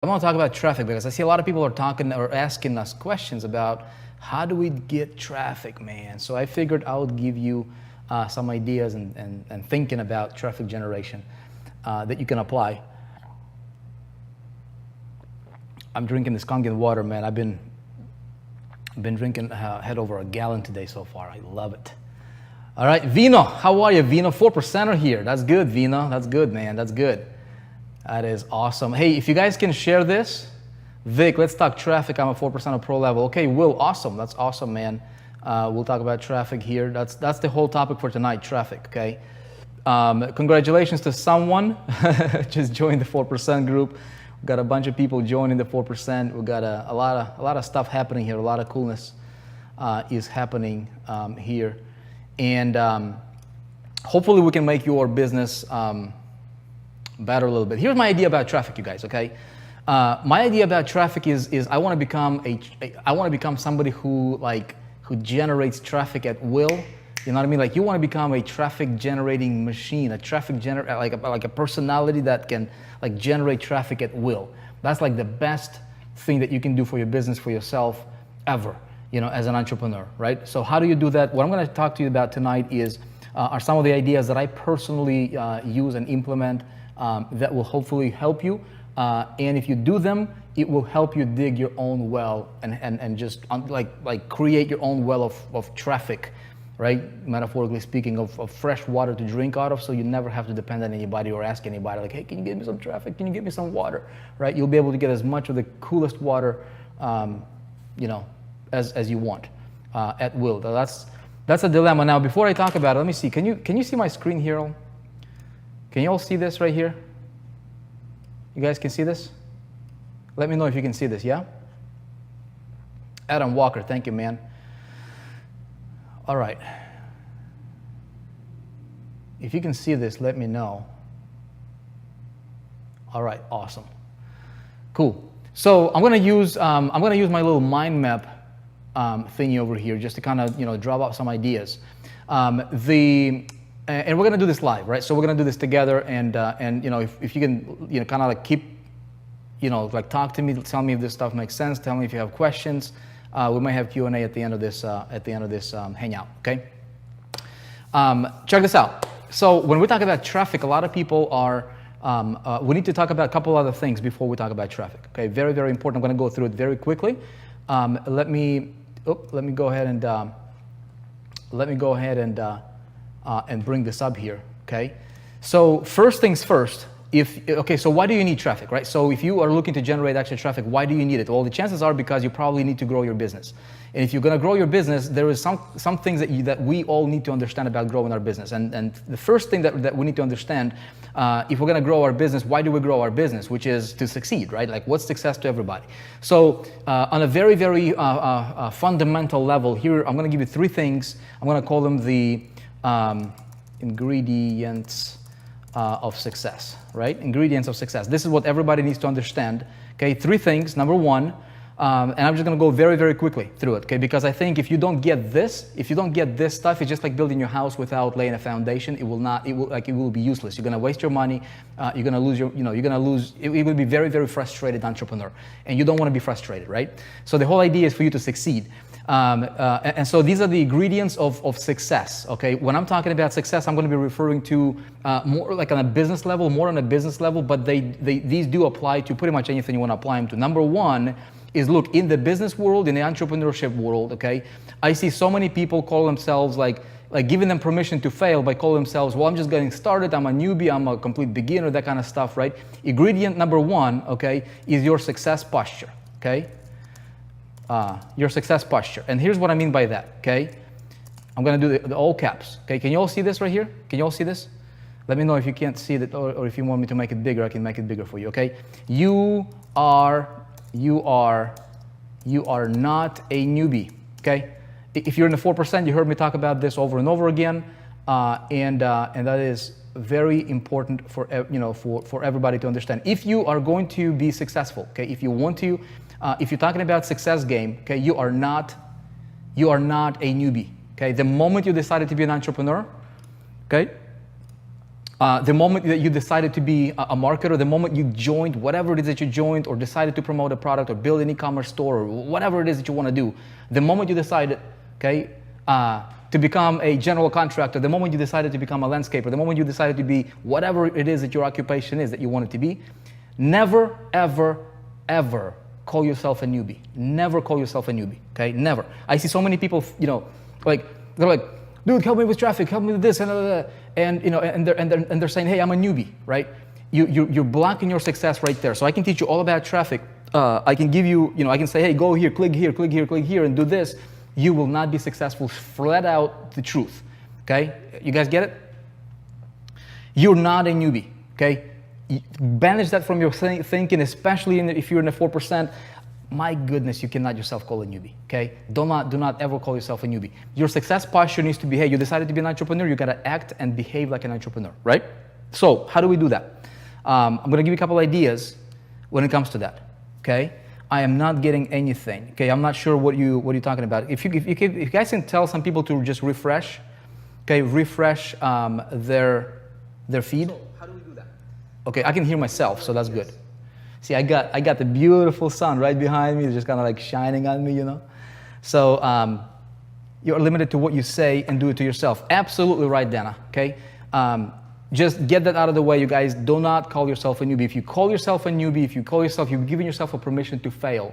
I want to talk about traffic because I see a lot of people are talking or asking us questions about how do we get traffic, man. So I figured I would give you some ideas and thinking about traffic generation that you can apply. I'm drinking this Kangen water, man. I've been drinking head over a gallon today so far. I love it. All right, Vino, how are you, Vino? 4%er here. That's good, Vino. That's good, man. That's good. That is awesome. Hey, if you guys can share this, Vic, let's talk traffic. I'm a 4% pro level. Okay, Will, awesome. That's awesome, man. We'll talk about traffic here. That's the whole topic for tonight, traffic, okay? Congratulations to someone just joined the 4% group. We've got a bunch of people joining the 4%. We've got a lot of stuff happening here. A lot of coolness is happening here. And hopefully we can make your business better a little bit. Here's my idea about traffic, you guys, okay? My idea about traffic is I want to become somebody who generates traffic at will. You know what I mean? Like, you want to become a traffic generating machine, like a personality that can like generate traffic at will. That's like the best thing that you can do for your business, for yourself, ever, you know, as an entrepreneur, right? So how do you do that? What I'm going to talk to you about tonight are some of the ideas that I personally use and implement that will hopefully help you. And if you do them, it will help you dig your own well and just like create your own well of traffic, right? Metaphorically speaking, of fresh water to drink out of, so you never have to depend on anybody or ask anybody like, hey, can you give me some traffic? Can you give me some water, right? You'll be able to get as much of the coolest water, you know, as you want at will. That's a dilemma. Now, before I talk about it, let me see. Can you see my screen here? Can you all see this right here? You guys can see this? Let me know if you can see this, yeah? Adam Walker, thank you, man. All right. If you can see this, let me know. All right, awesome. Cool. So I'm gonna use my little mind map thingy over here just to kind of, you know, drop out some ideas. And we're gonna do this live, right? So we're gonna do this together, and you know, if you can, you know, kind of like keep, you know, like talk to me, tell me if this stuff makes sense, tell me if you have questions. We might have Q&A at the end of this hangout. Okay. Check this out. So when we talk about traffic, a lot of people are. We need to talk about a couple other things before we talk about traffic. Okay, very, very important. I'm going to go through it very quickly. Let me go ahead and bring this up here. Okay. So first things first. So why do you need traffic, right? So if you are looking to generate actual traffic, why do you need it? Well, the chances are because you probably need to grow your business. And if you're going to grow your business, there is some things that we all need to understand about growing our business. And the first thing that we need to understand, if we're going to grow our business, why do we grow our business? Which is to succeed, right? Like, what's success to everybody? So on a very, very fundamental level here, I'm going to give you three things. I'm going to call them the ingredients of success, right? Ingredients of success. This is what everybody needs to understand. Okay, three things. Number one, and I'm just going to go very, very quickly through it. Okay, because I think if you don't get this stuff, it's just like building your house without laying a foundation. It will be useless. You're going to waste your money. You're going to lose it will be very, very frustrated entrepreneur, and you don't want to be frustrated, right? So the whole idea is for you to succeed. And so these are the ingredients of success, okay? When I'm talking about success, I'm going to be referring to more like on a business level, but these do apply to pretty much anything you want to apply them to. Number one is, look, in the business world, in the entrepreneurship world, okay, I see so many people call themselves like giving them permission to fail by calling themselves, well, I'm just getting started, I'm a newbie, I'm a complete beginner, that kind of stuff, right? Ingredient number one, okay, is your success posture, okay? Your success posture. And here's what I mean by that, okay? I'm going to do the all caps, okay? Can you all see this right here? Can you all see this? Let me know if you can't see it, or if you want me to make it bigger, I can make it bigger for you, okay? You are not a newbie, okay? If you're in the 4%, you heard me talk about this over and over again, and that is very important for everybody to understand. If you are going to be successful, okay? If you want to, if you're talking about success game, okay, you are not a newbie, okay? The moment you decided to be an entrepreneur, okay, The moment that you decided to be a marketer, the moment you joined whatever it is that you joined or decided to promote a product or build an e-commerce store or whatever it is that you want to do, the moment you decided, okay, to become a general contractor, the moment you decided to become a landscaper, the moment you decided to be whatever it is that your occupation is that you want it to be, never, ever, ever call yourself a newbie. Never call yourself a newbie, okay? Never. I see so many people, you know, like, they're like, dude, help me with traffic, help me with this, and you know, and they're saying, hey, I'm a newbie, right? You're blocking your success right there. So I can teach you all about traffic. I can give you, you know, I can say, hey, go here, click here, click here, click here, and do this. You will not be successful. Flat out the truth, okay? You guys get it? You're not a newbie, okay? Banish that from your thinking, especially if you're in the 4%. My goodness, you cannot yourself call a newbie, okay? Do not ever call yourself a newbie. Your success posture needs to be, hey, you decided to be an entrepreneur, you gotta act and behave like an entrepreneur, right? So, how do we do that? I'm gonna give you a couple ideas when it comes to that, okay? I am not getting anything, okay? I'm not sure what you're talking about. If you guys can tell some people to just refresh, okay, refresh their feed. So, how do we do that? Okay, I can hear myself, so that's good. See, I got the beautiful sun right behind me, just kind of like shining on me, you know? So you're limited to what you say and do it to yourself. Absolutely right, Dana, okay? Just get that out of the way, you guys. Do not call yourself a newbie. If you call yourself a newbie, if you call yourself, you're giving yourself a permission to fail,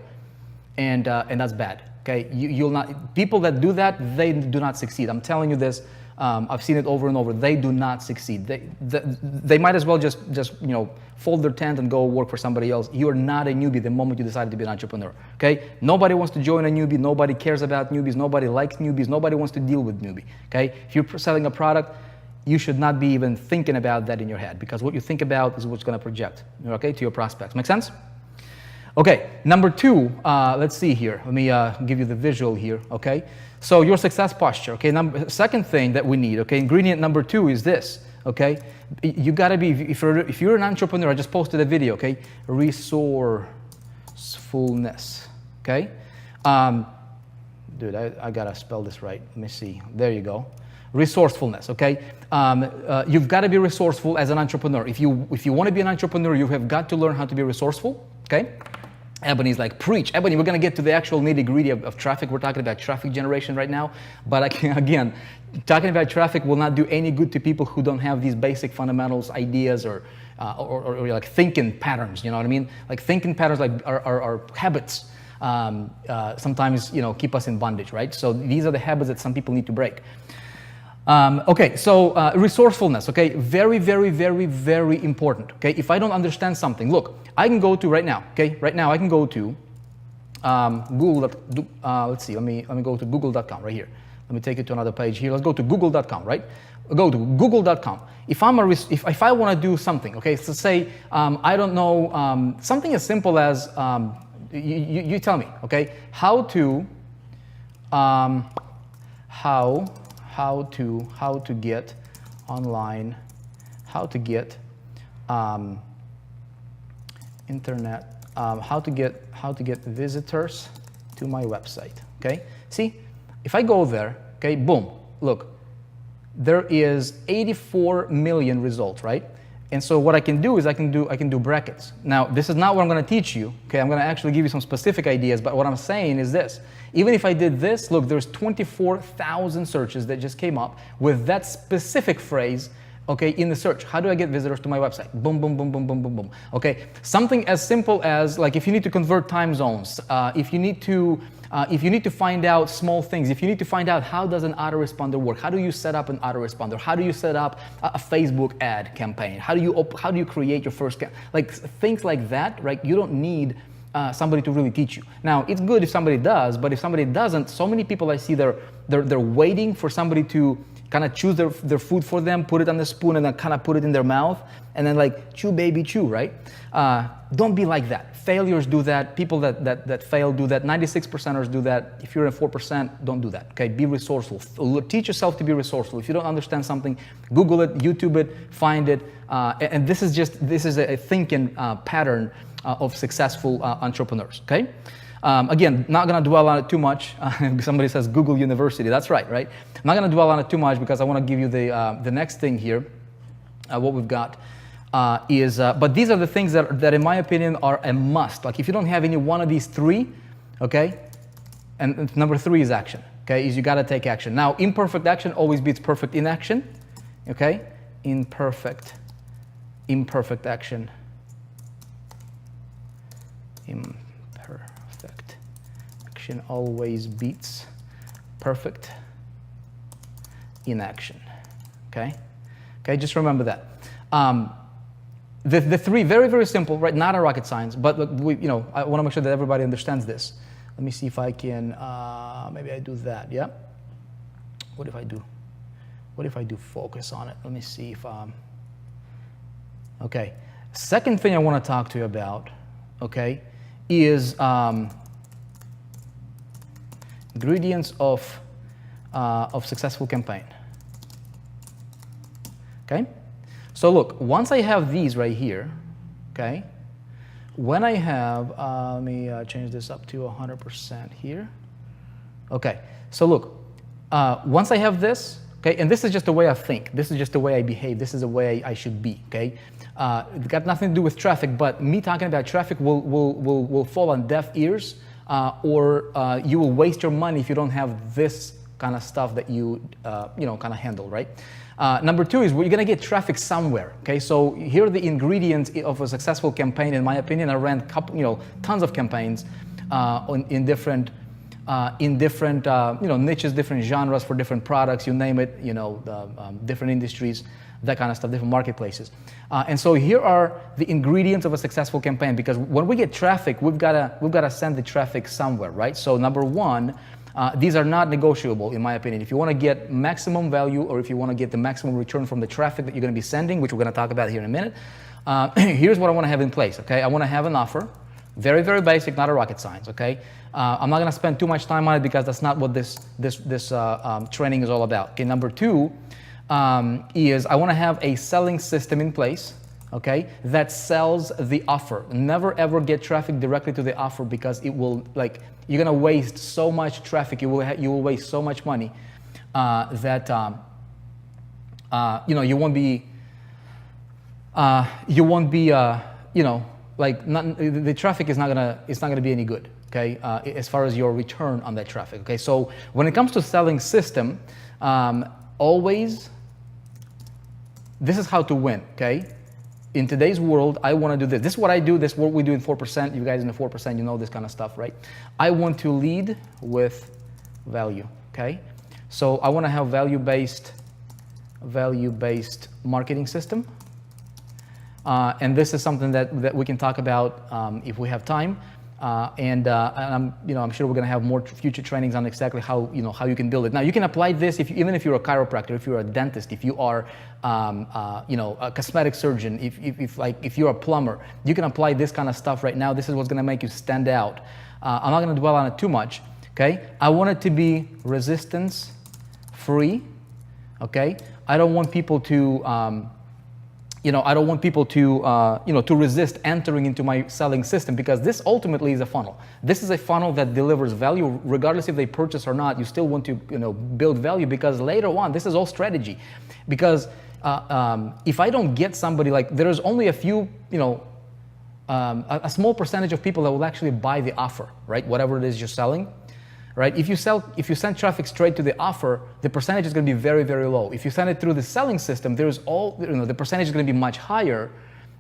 and that's bad, okay? You'll not, people that do that, they do not succeed. I'm telling you this. I've seen it over and over. They do not succeed. They might as well just you know, fold their tent and go work for somebody else. You are not a newbie the moment you decided to be an entrepreneur. Okay? Nobody wants to join a newbie. Nobody cares about newbies. Nobody likes newbies. Nobody wants to deal with newbie. Okay? If you're selling a product, you should not be even thinking about that in your head, because what you think about is what's going to project. Okay? To your prospects. Make sense? Okay, number 2, let's see here. Let me give you the visual here, okay? So your success posture, okay? Second thing that we need, okay? Ingredient number 2 is this, okay? You gotta be, if you're an entrepreneur, I just posted a video, okay? Resourcefulness, okay? Dude, I gotta spell this right. Let me see. There you go. Resourcefulness, okay? You've got to be resourceful as an entrepreneur. If you want to be an entrepreneur, you have got to learn how to be resourceful, okay? Ebony's like, preach. Ebony, we're going to get to the actual nitty-gritty of traffic. We're talking about traffic generation right now. But again, talking about traffic will not do any good to people who don't have these basic fundamentals, ideas, or like thinking patterns, you know what I mean? Like thinking patterns like are habits. Sometimes, you know, keep us in bondage, right? So these are the habits that some people need to break. Okay, so resourcefulness, okay, very, very, very, very important, okay? If I don't understand something, look, I can go to right now, okay? Right now I can go to Google, let's see, let me go to google.com right here. Let me take it to another page here. Let's go to google.com, right? Go to google.com. If I want to do something, okay, so say, I don't know, something as simple as, you tell me, okay, how to get online, how to get internet, how to get visitors to my website. Okay, see, if I go there, okay, boom, look, there is 84 million results, right? And so what I can do is I can do brackets. Now, this is not what I'm going to teach you. Okay, I'm going to actually give you some specific ideas. But what I'm saying is this: even if I did this, look, there's 24,000 searches that just came up with that specific phrase. Okay, in the search, how do I get visitors to my website? Boom, boom, boom, boom, boom, boom, boom. Okay, something as simple as like if you need to convert time zones, if you need to find out small things, if you need to find out how does an autoresponder work, how do you set up an autoresponder, how do you set up a Facebook ad campaign, how do you create your first like things like that, right? You don't need somebody to really teach you. Now, it's good if somebody does, but if somebody doesn't, so many people I see they're waiting for somebody to kind of choose their food for them, put it on the spoon, and then kind of put it in their mouth, and then like, chew, baby, chew, right? Don't be like that. Failures do that. People that fail do that. 96%ers do that. If you're in 4%, don't do that, okay? Be resourceful. Teach yourself to be resourceful. If you don't understand something, Google it, YouTube it, find it. And this is a thinking pattern of successful entrepreneurs, okay? Again, not going to dwell on it too much. Somebody says Google University. That's right? I'm not going to dwell on it too much because I want to give you the next thing here. what we've got but these are the things that in my opinion are a must. Like if you don't have any one of these three, okay, and number 3 is action, okay, is you got to take action. Now, imperfect action always beats perfect inaction, okay, imperfect action, always beats perfect inaction, okay, just remember that. The 3, very, very simple, right? Not a rocket science, but I want to make sure that everybody understands this. Let me see if I can, maybe I do that, yeah? What if I do focus on it? Let me see if, okay. Second thing I want to talk to you about, okay, is ingredients of successful campaign, okay? So look, once I have these right here, okay, when I have, let me change this up to 100% here. Okay, so look, once I have this, okay, and this is just the way I think, this is just the way I behave, this is the way I should be, okay? It's got nothing to do with traffic, but me talking about traffic will fall on deaf ears, or you will waste your money if you don't have this kind of stuff that you, kind of handle, right? Number 2 is we're going to get traffic somewhere. Okay, so here are the ingredients of a successful campaign. In my opinion, I ran tons of campaigns in different niches, different genres for different products. You name it. Different industries, that kind of stuff, different marketplaces. And so here are the ingredients of a successful campaign. Because when we get traffic, we've got to send the traffic somewhere, right? So number 1. These are not negotiable, in my opinion. If you want to get maximum value, or if you want to get the maximum return from the traffic that you're going to be sending, which we're going to talk about here in a minute, here's what I want to have in place, okay? I want to have an offer, very, very basic, not a rocket science, okay? I'm not going to spend too much time on it because that's not what this training is all about. Okay, number 2 is I want to have a selling system in place, okay, that sells the offer. Never ever get traffic directly to the offer, because it will, you're gonna waste so much traffic, you will waste so much money that you won't be the traffic is not gonna be any good, okay, as far as your return on that traffic. Okay, so when it comes to selling system, always this is how to win, okay. In today's world, I want to do this. This is what I do. This is what we do in 4%. You guys in the 4%, you know this kind of stuff, right? I want to lead with value, okay? So I want to have value-based marketing system. And this is something that we can talk about if we have time. And I'm sure we're going to have more future trainings on exactly how you can build it. Now you can apply this even if you're a chiropractor, if you're a dentist, if you are a cosmetic surgeon, if you're a plumber, you can apply this kind of stuff right now. This is what's going to make you stand out. I'm not going to dwell on it too much. Okay, I want it to be resistance free. Okay, I don't want people to to resist entering into my selling system, because this ultimately is a funnel. This is a funnel that delivers value regardless if they purchase or not. You still want to build value, because later on, this is all strategy. Because if I don't get somebody, there's only a few, a small percentage of people that will actually buy the offer, right? Whatever it is you're selling. Right? If you send traffic straight to the offer, the percentage is going to be very, very low. If you send it through the selling system, the percentage is going to be much higher,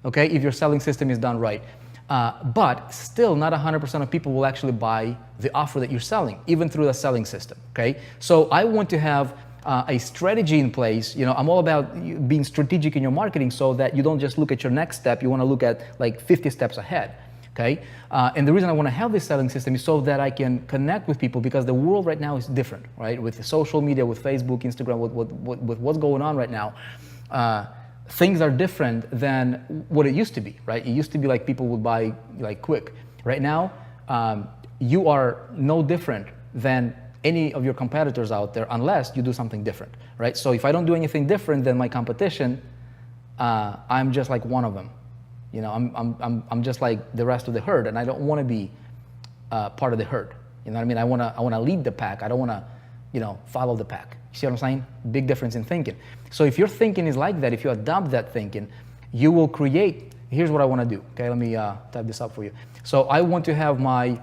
okay, if your selling system is done right. But still, not 100% of people will actually buy the offer that you're selling, even through the selling system, okay? So I want to have a strategy in place. I'm all about being strategic in your marketing, so that you don't just look at your next step, you want to look at 50 steps ahead. Okay, and the reason I want to have this selling system is so that I can connect with people, because the world right now is different, right? With social media, with Facebook, Instagram, with what's going on right now, things are different than what it used to be, right? It used to be people would buy quick. Right now, you are no different than any of your competitors out there, unless you do something different, right? So if I don't do anything different than my competition, I'm just like one of them. I'm just like the rest of the herd, and I don't want to be part of the herd. You know what I mean? I want to lead the pack. I don't want to, follow the pack. You see what I'm saying? Big difference in thinking. So if your thinking is like that, if you adopt that thinking, you will create, here's what I want to do. Okay, let me type this up for you. So I want to have my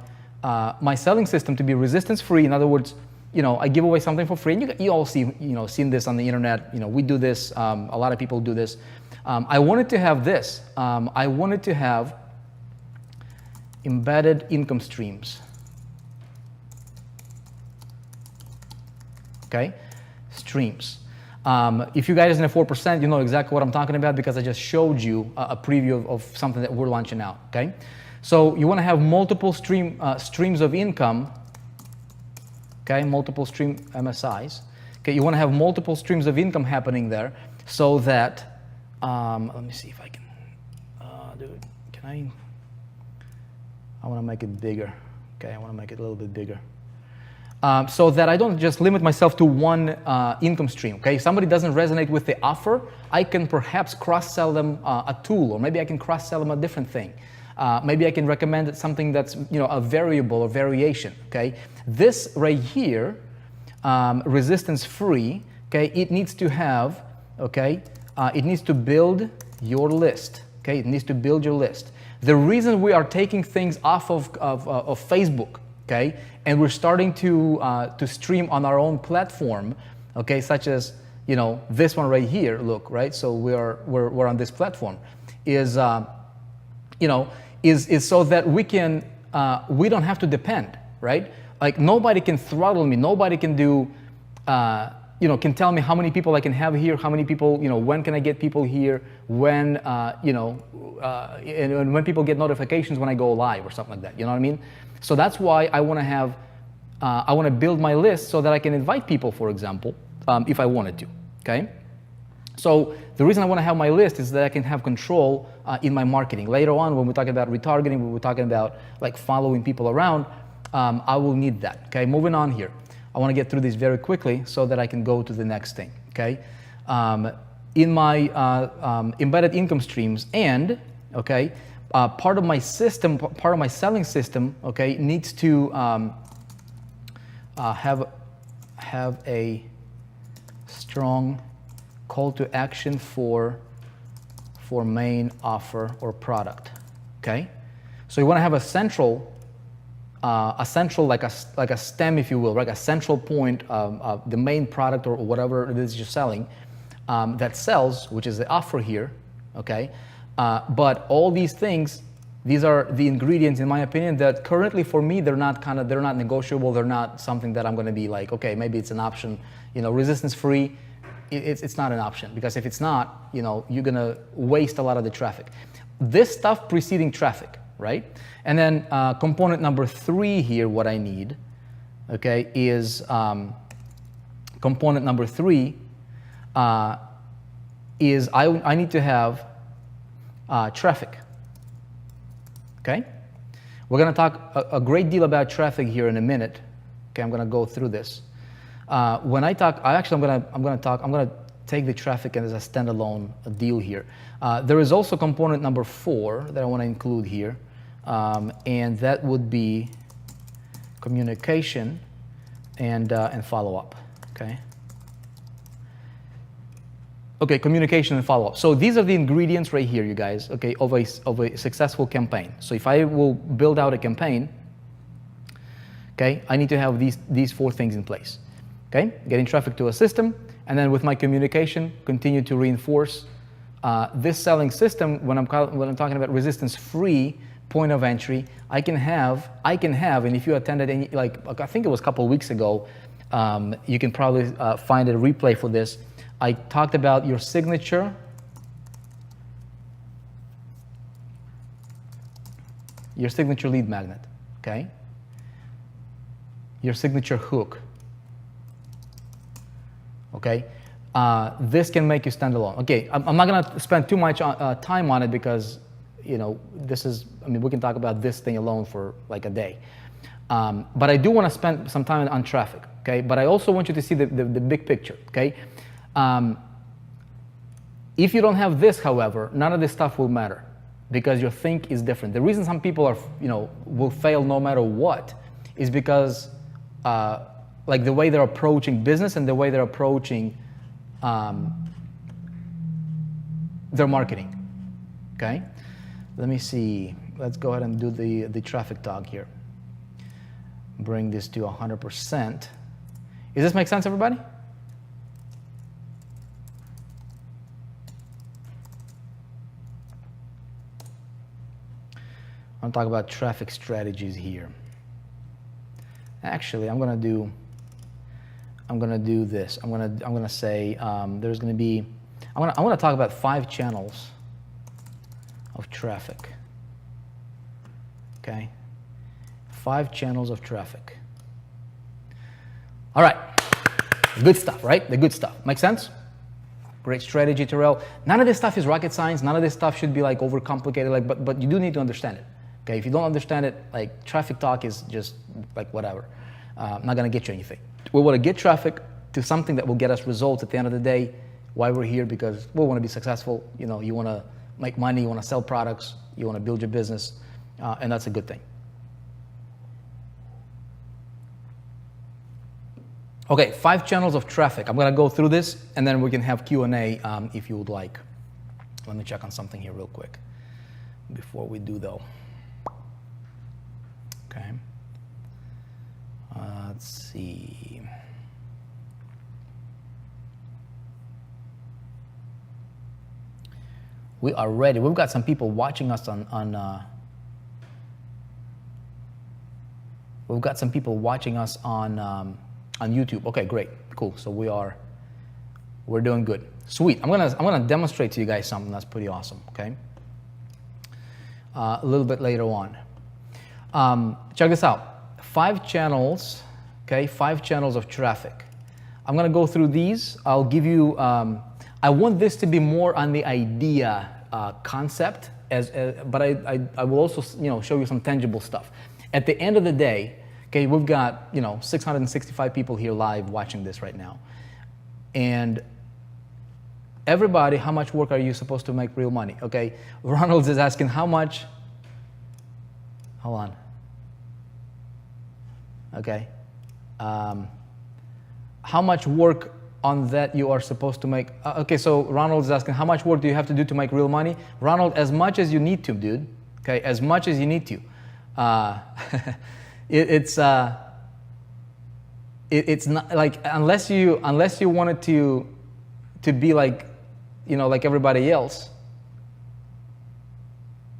my selling system to be resistance free. In other words, I give away something for free, and you all see, seen this on the internet. We do this. A lot of people do this. I wanted to have this. I wanted to have embedded income streams. Okay, streams. If you guys in the 4%, you know exactly what I'm talking about because I just showed you a preview of something that we're launching out. Okay, so you want to have multiple streams of income. Okay, multiple stream MSIs. Okay, you want to have multiple streams of income happening there, so that let me see if I can do it. Can I? I want to make it bigger. Okay, I want to make it a little bit bigger. So that I don't just limit myself to one income stream. Okay, if somebody doesn't resonate with the offer, I can perhaps cross-sell them a tool, or maybe I can cross-sell them a different thing. Maybe I can recommend something that's a variable or variation. Okay, this right here, resistance free. Okay, it needs to have. Okay, it needs to build your list. Okay, it needs to build your list. The reason we are taking things off of Facebook, okay, and we're starting to stream on our own platform, okay, such as this one right here. Look, right. So we're on this platform, is so that we don't have to depend, right? Like nobody can throttle me. Nobody can do. Can tell me how many people I can have here, how many people, when can I get people here, when, and when people get notifications when I go live or something like that, you know what I mean? So that's why I want to have, I want to build my list so that I can invite people, for example, if I wanted to, okay? So the reason I want to have my list is that I can have control in my marketing. Later on, when we're talking about retargeting, when we're talking about like following people around, I will need that, okay? Moving on here. I want to get through this very quickly so that I can go to the next thing, okay? In my embedded income streams and, okay, part of my system, part of my selling system, okay, needs to have a strong call to action for main offer or product, okay? So you want to have a central like a stem, if you will, right? A central point of the main product or whatever it is you're selling that sells, which is the offer here, okay? But all these things, these are the ingredients, in my opinion, that currently for me they're not negotiable. They're not something that I'm going to be like, okay, maybe it's an option. Resistance free, it's not an option, because if it's not, you're going to waste a lot of the traffic. This stuff preceding traffic, right? And then component number 3 here, what I need, okay, is component number 3 is I need to have traffic, okay? We're going to talk a great deal about traffic here in a minute. Okay, I'm going to go through this. When I talk, I'm going to take the traffic as a standalone deal here. There is also component number 4 that I want to include here. And that would be communication and follow-up, okay? Okay, communication and follow-up. So these are the ingredients right here, you guys, okay, of a successful campaign. So if I will build out a campaign, okay, I need to have these 4 things in place, okay? Getting traffic to a system, and then with my communication, continue to reinforce this selling system. When I'm talking about resistance-free point of entry, I can have, and if you attended any, like I think it was a couple of weeks ago, you can probably find a replay for this. I talked about your signature, lead magnet, okay? Your signature hook, okay? This can make you stand alone. Okay, I'm not gonna spend too much time on it because this is, we can talk about this thing alone for like a day. But I do want to spend some time on traffic, okay? But I also want you to see the big picture, okay? If you don't have this, however, none of this stuff will matter because your think is different. The reason some people are, will fail no matter what is because like the way they're approaching business and the way they're approaching their marketing. Okay, let me see. Let's go ahead and do the traffic talk here. Bring this to 100%. Does this make sense, everybody? I'm talking about traffic strategies here. Actually, I'm gonna do this. I'm gonna say there's gonna be. I want to talk about 5 channels of traffic. Okay, 5 channels of traffic. All right, good stuff, right? The good stuff. Make sense? Great strategy, Terrell. None of this stuff is rocket science. None of this stuff should be like overcomplicated. Like, but you do need to understand it. Okay, if you don't understand it, like traffic talk is just like whatever. Not gonna get you anything. We want to get traffic to something that will get us results at the end of the day. Why we're here? Because we want to be successful. You know, you want to make money, you want to sell products, you want to build your business, and that's a good thing. Okay, 5 channels of traffic. I'm gonna go through this, and then we can have Q&A if you would like. Let me check on something here real quick before we do though. Okay. Let's see. We are ready. We've got some people watching us we've got some people watching us on YouTube. Okay, great, cool. So we're doing good. Sweet. I'm gonna demonstrate to you guys something that's pretty awesome. Okay. A little bit later on. Check this out. 5 channels. Okay, 5 channels of traffic. I'm gonna go through these. I'll give you. I want this to be more on the idea concept, but I will also show you some tangible stuff. At the end of the day, okay, we've got 665 people here live watching this right now, and everybody, how much work are you supposed to make real money? Okay, Ronald is asking how much. Hold on. Okay, how much work on that you are supposed to make? Okay, so Ronald is asking how much work do you have to do to make real money? Ronald, as much as you need to, dude. Okay, as much as you need to. It's not like unless you wanted to be like like everybody else.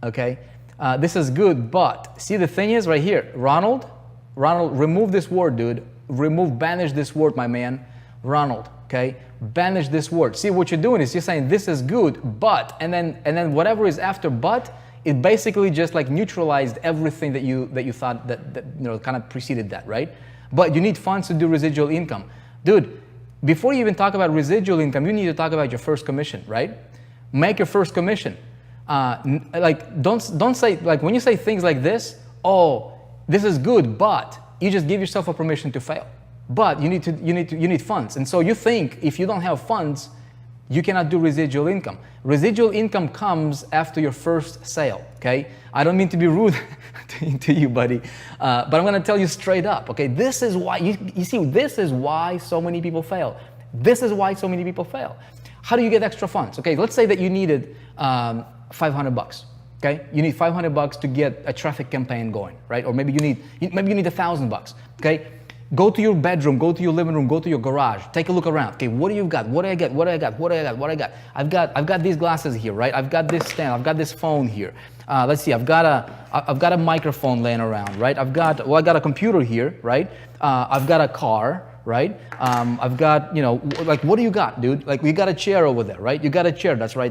Okay, this is good, but see the thing is right here, Ronald, remove this word, dude. Banish this word, my man. Ronald, okay, banish this word. See what you're doing is you're saying this is good, but and then whatever is after but, it basically just like neutralized everything that you thought that kind of preceded that, right? But you need funds to do residual income, dude. Before you even talk about residual income, you need to talk about your first commission, right? Make your first commission. Like don't say, like when you say things like this, oh, this is good, but you just give yourself a permission to fail. But you need funds, and so you think if you don't have funds, you cannot do residual income. Residual income comes after your first sale. Okay, I don't mean to be rude to you, buddy, but I'm going to tell you straight up. Okay, this is why you see. This is why so many people fail. This is why so many people fail. How do you get extra funds? Okay, let's say that you needed $500. Okay, you need $500 to get a traffic campaign going, right? Or maybe you need $1,000. Okay. Go to your bedroom, go to your living room, go to your garage, take a look around. Okay, what do you got? What do I got? What do I got? What do I got? What do I got? I've got these glasses here, right? I've got this stand, I've got this phone here. Let's see, I've got a microphone laying around, right? I got a computer here, right? I've got a car, right? I've got, like, what do you got, dude? Like, you got a chair over there, right? You got a chair that's right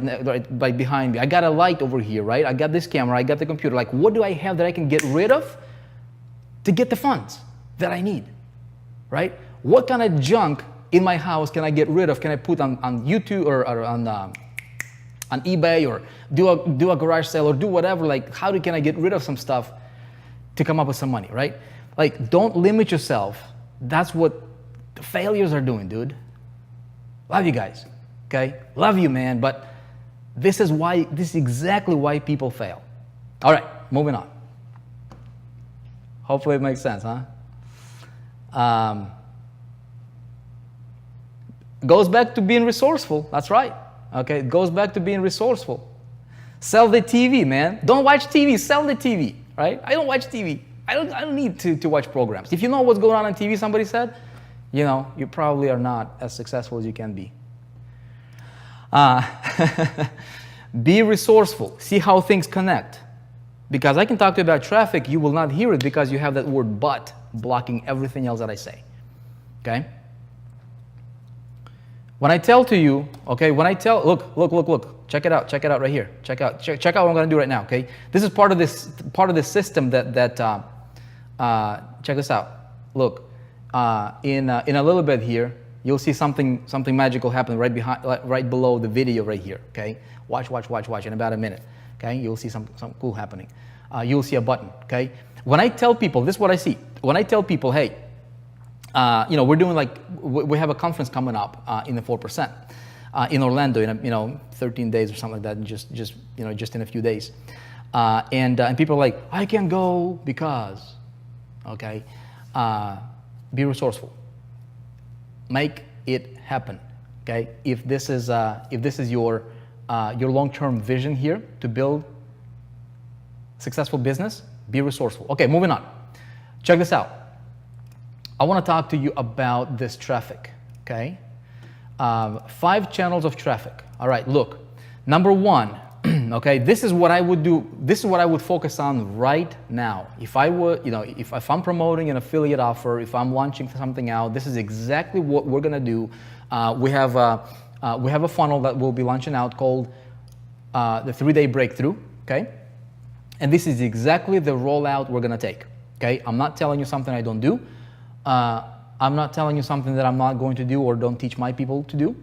behind me. I got a light over here, right? I got this camera, I got the computer. Like, what do I have that I can get rid of to get the funds that I need? Right? What kind of junk in my house can I get rid of? Can I put on YouTube or on eBay or do a garage sale or do whatever? Like, how can I get rid of some stuff to come up with some money, right? Like, don't limit yourself. That's what the failures are doing, dude. Love you guys, okay? Love you, man. But this is exactly why people fail. All right, moving on. Hopefully it makes sense, huh? Goes back to being resourceful. That's right. Okay, it goes back to being resourceful. Sell the TV, man. Don't watch TV, sell the TV, right? I don't watch TV. I don't need to watch programs. If you know what's going on TV, somebody said, you know, you probably are not as successful as you can be. Be resourceful. See how things connect. Because I can talk to you about traffic, you will not hear it because you have that word but blocking everything else that I say. Okay? When I tell to you, okay, look, check it out right here. Check out what I'm going to do right now, okay? This is part of this system that check this out. Look, in a little bit here, you'll see something magical happen right below the video right here, okay? Watch in about a minute, okay? You'll see some cool happening. You'll see a button, okay? When I tell people, this is what I see. When I tell people, hey, you know, we're doing we have a conference coming up in the 4% in Orlando in 13 days or something like that, just in a few days, and people are like, I can't go because, okay, be resourceful, make it happen, okay. If this is your long-term vision here to build successful business, be resourceful. Okay, moving on. Check this out. I want to talk to you about this traffic, okay? 5 channels of traffic. All right, look. Number 1, okay, this is what I would do. This is what I would focus on right now. If I would, if I'm promoting an affiliate offer, if I'm launching something out, this is exactly what we're gonna do. We have a funnel that we'll be launching out called the 3-day breakthrough, okay? And this is exactly the rollout we're gonna take, okay? I'm not telling you something I don't do. I'm not telling you something that I'm not going to do or don't teach my people to do.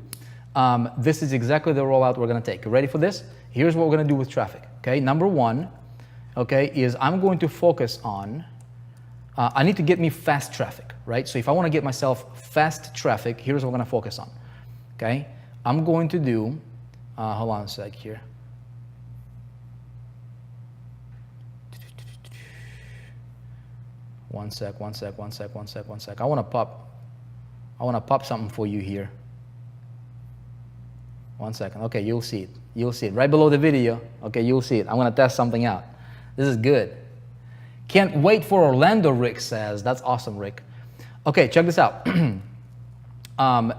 This is exactly the rollout we're going to take. You ready for this? Here's what we're going to do with traffic. Okay, number 1, okay, is I'm going to focus on, I need to get me fast traffic, right? So if I want to get myself fast traffic, here's what I'm going to focus on. Okay, I'm going to do, hold on a sec here. One sec. I want to pop something for you here. 1 second. Okay, you'll see it. Right below the video, okay, you'll see it. I'm going to test something out. This is good. Can't wait for Orlando, Rick says. That's awesome, Rick. Okay, check this out.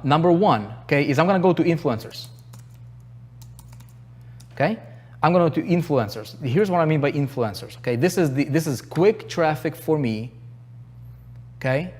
Number 1, okay, is I'm going to go to influencers. Okay? I'm going to go to influencers. Here's what I mean by influencers, okay? This is quick traffic for me. Okay.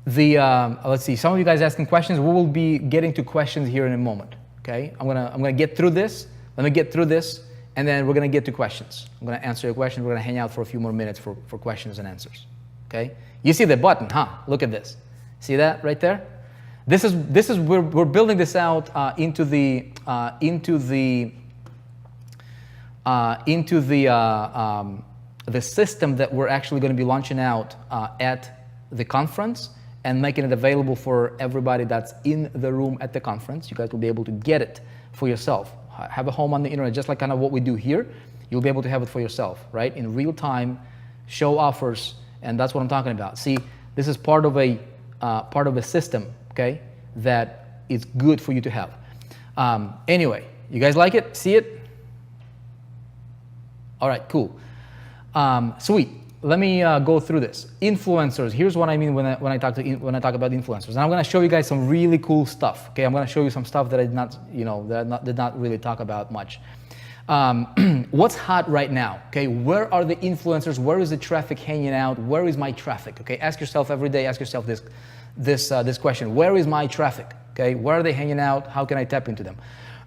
Let's see. Some of you guys asking questions. We will be getting to questions here in a moment. Okay. I'm gonna get through this. Let me get through this, and then we're gonna get to questions. I'm gonna answer your questions. We're gonna hang out for a few more minutes for questions and answers. Okay. You see the button, huh? Look at this. See that right there? This is we're building this out into the system that we're actually going to be launching out at the conference and making it available for everybody that's in the room at the conference. You guys will be able to get it for yourself. Have a home on the internet, just like kind of what we do here. You'll be able to have it for yourself, right? In real time, show offers, and that's what I'm talking about. See, this is part of a system, okay, that is good for you to have. Anyway, you guys like it? See it? All right, cool. Sweet. Let me go through this. Influencers. Here's what I mean when I talk about influencers. And I'm going to show you guys some really cool stuff. Okay, I'm going to show you some stuff that I did not really talk about much. What's hot right now? Okay, where are the influencers? Where is the traffic hanging out? Where is my traffic? Okay, ask yourself every day. Ask yourself this question. Where is my traffic? Okay, where are they hanging out? How can I tap into them?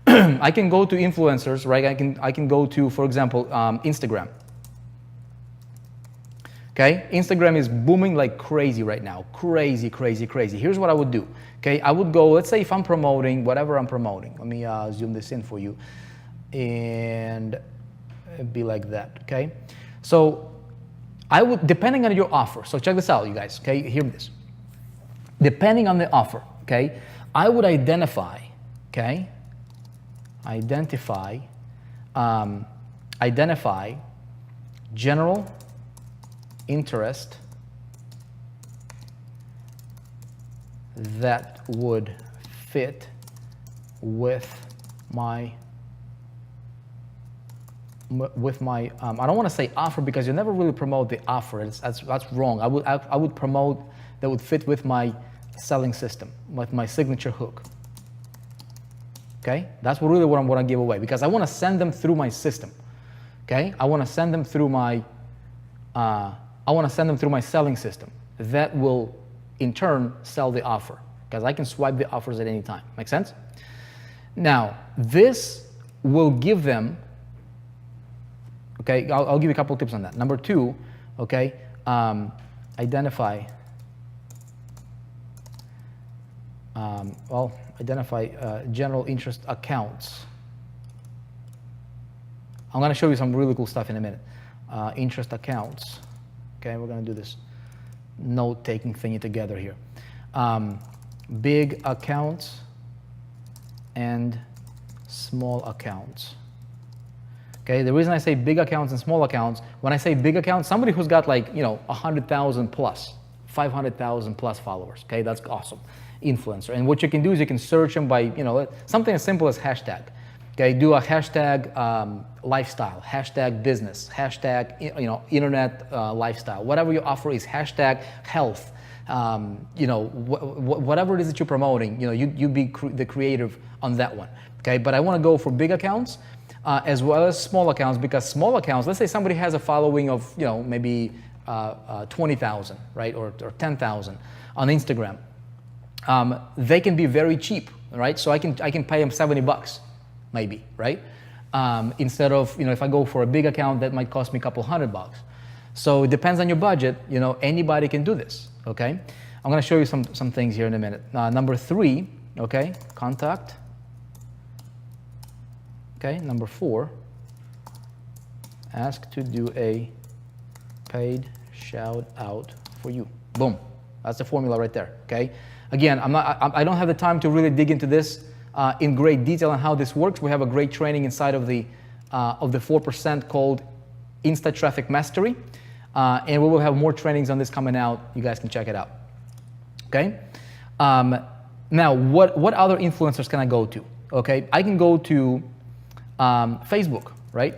I can go to influencers, right? I can go to, for example, Instagram. Okay, Instagram is booming like crazy right now. Crazy. Here's what I would do. Okay, I would go, let's say if I'm promoting, whatever I'm promoting. Let me zoom this in for you. And it'd be like that, okay? So I would, depending on your offer, so check this out, you guys, okay? Hear this. Depending on the offer, okay, I would identify, okay? Identify general interest that would fit with my I don't want to say offer, because you never really promote the offer. That's wrong. I would promote that would fit with my selling system, with my signature hook. Okay, that's really what I'm going to give away, because I want to send them through my system. Okay, I want to send them through my selling system. That will in turn sell the offer, because I can swipe the offers at any time. Make sense? Now this will give them. Okay, I'll give you a couple of tips on that. Number two, okay, identify general interest accounts. I'm going to show you some really cool stuff in a minute. Interest accounts. Okay, we're going to do this note-taking thingy together here. Big accounts and small accounts. Okay, the reason I say big accounts and small accounts, when I say big accounts, somebody who's got 100,000 plus, 500,000 plus followers. Okay, that's awesome. Influencer. And what you can do is you can search them by, something as simple as hashtag. Okay, do a hashtag lifestyle, hashtag business, hashtag, internet lifestyle. Whatever your offer is, hashtag health. Whatever it is that you're promoting, you be the creative on that one. Okay, but I want to go for big accounts. As well as small accounts, because small accounts, let's say somebody has a following of maybe 20,000, right, or 10,000 on Instagram. They can be very cheap, right? So I can pay them $70 maybe, right? Instead of if I go for a big account, that might cost me a couple $100. So it depends on your budget. Anybody can do this. Okay, I'm going to show you some things here in a minute. Number three, okay, contact. Okay, number four, ask to do a paid shout out for you. Boom, that's the formula right there. Okay, again, I don't have the time to really dig into this in great detail on how this works. We have a great training inside of the 4% called Insta Traffic Mastery, and we will have more trainings on this coming out. You guys can check it out. Okay, now what other influencers can I go to? Okay, I can go to Facebook, right?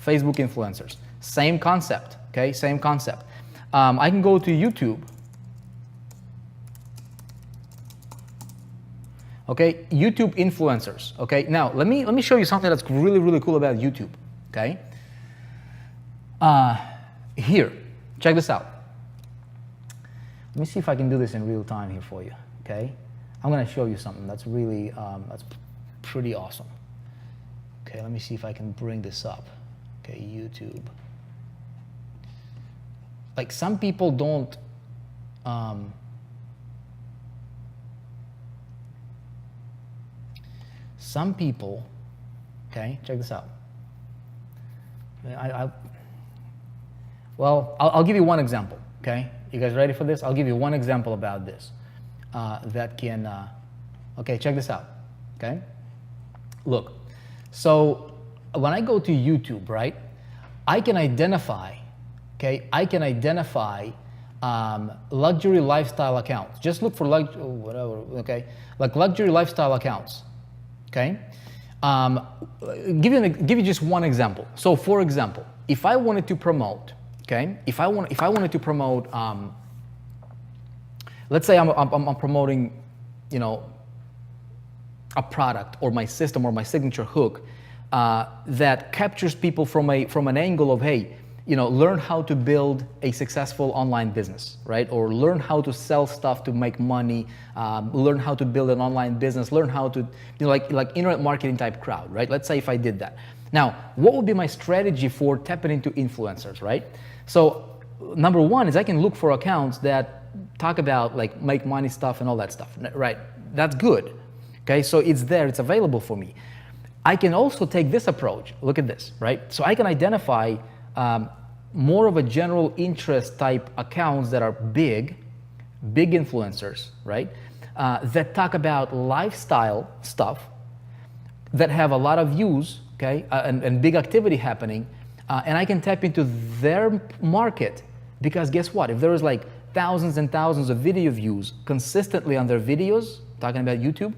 Facebook influencers, same concept, okay, same concept. I can go to YouTube. Okay, YouTube influencers. Okay, now let me show you something that's really cool about YouTube. Okay, here, check this out. Let me see if I can do this in real time here for you. Okay, I'm going to show you something that's really that's pretty awesome. Okay, let me see if I can bring this up. Okay, YouTube. Like some people don't some people, okay, check this out. I'll give you one example, okay? You guys ready for this? I'll give you one example about this that can, okay, check this out, okay? Look, so when I go to YouTube, right, I can identify, okay, luxury lifestyle accounts. Just look for whatever, okay, like luxury lifestyle accounts, okay? Give you just one example. So for example, if I wanted to promote, okay, if I wanted to promote, let's say I'm promoting, a product or my system or my signature hook that captures people from an angle of, hey, learn how to build a successful online business, right? Or learn how to sell stuff to make money, learn how to build an online business, learn how to, like internet marketing type crowd, right? Let's say if I did that. Now, what would be my strategy for tapping into influencers, right? So number one is I can look for accounts that talk about like make money stuff and all that stuff, right? That's good. Okay, so it's there, it's available for me. I can also take this approach. Look at this, right? So I can identify more of a general interest type accounts that are big influencers, right? That talk about lifestyle stuff, that have a lot of views, okay, and big activity happening, and I can tap into their market, because guess what? If there is like thousands and thousands of video views consistently on their videos, talking about YouTube,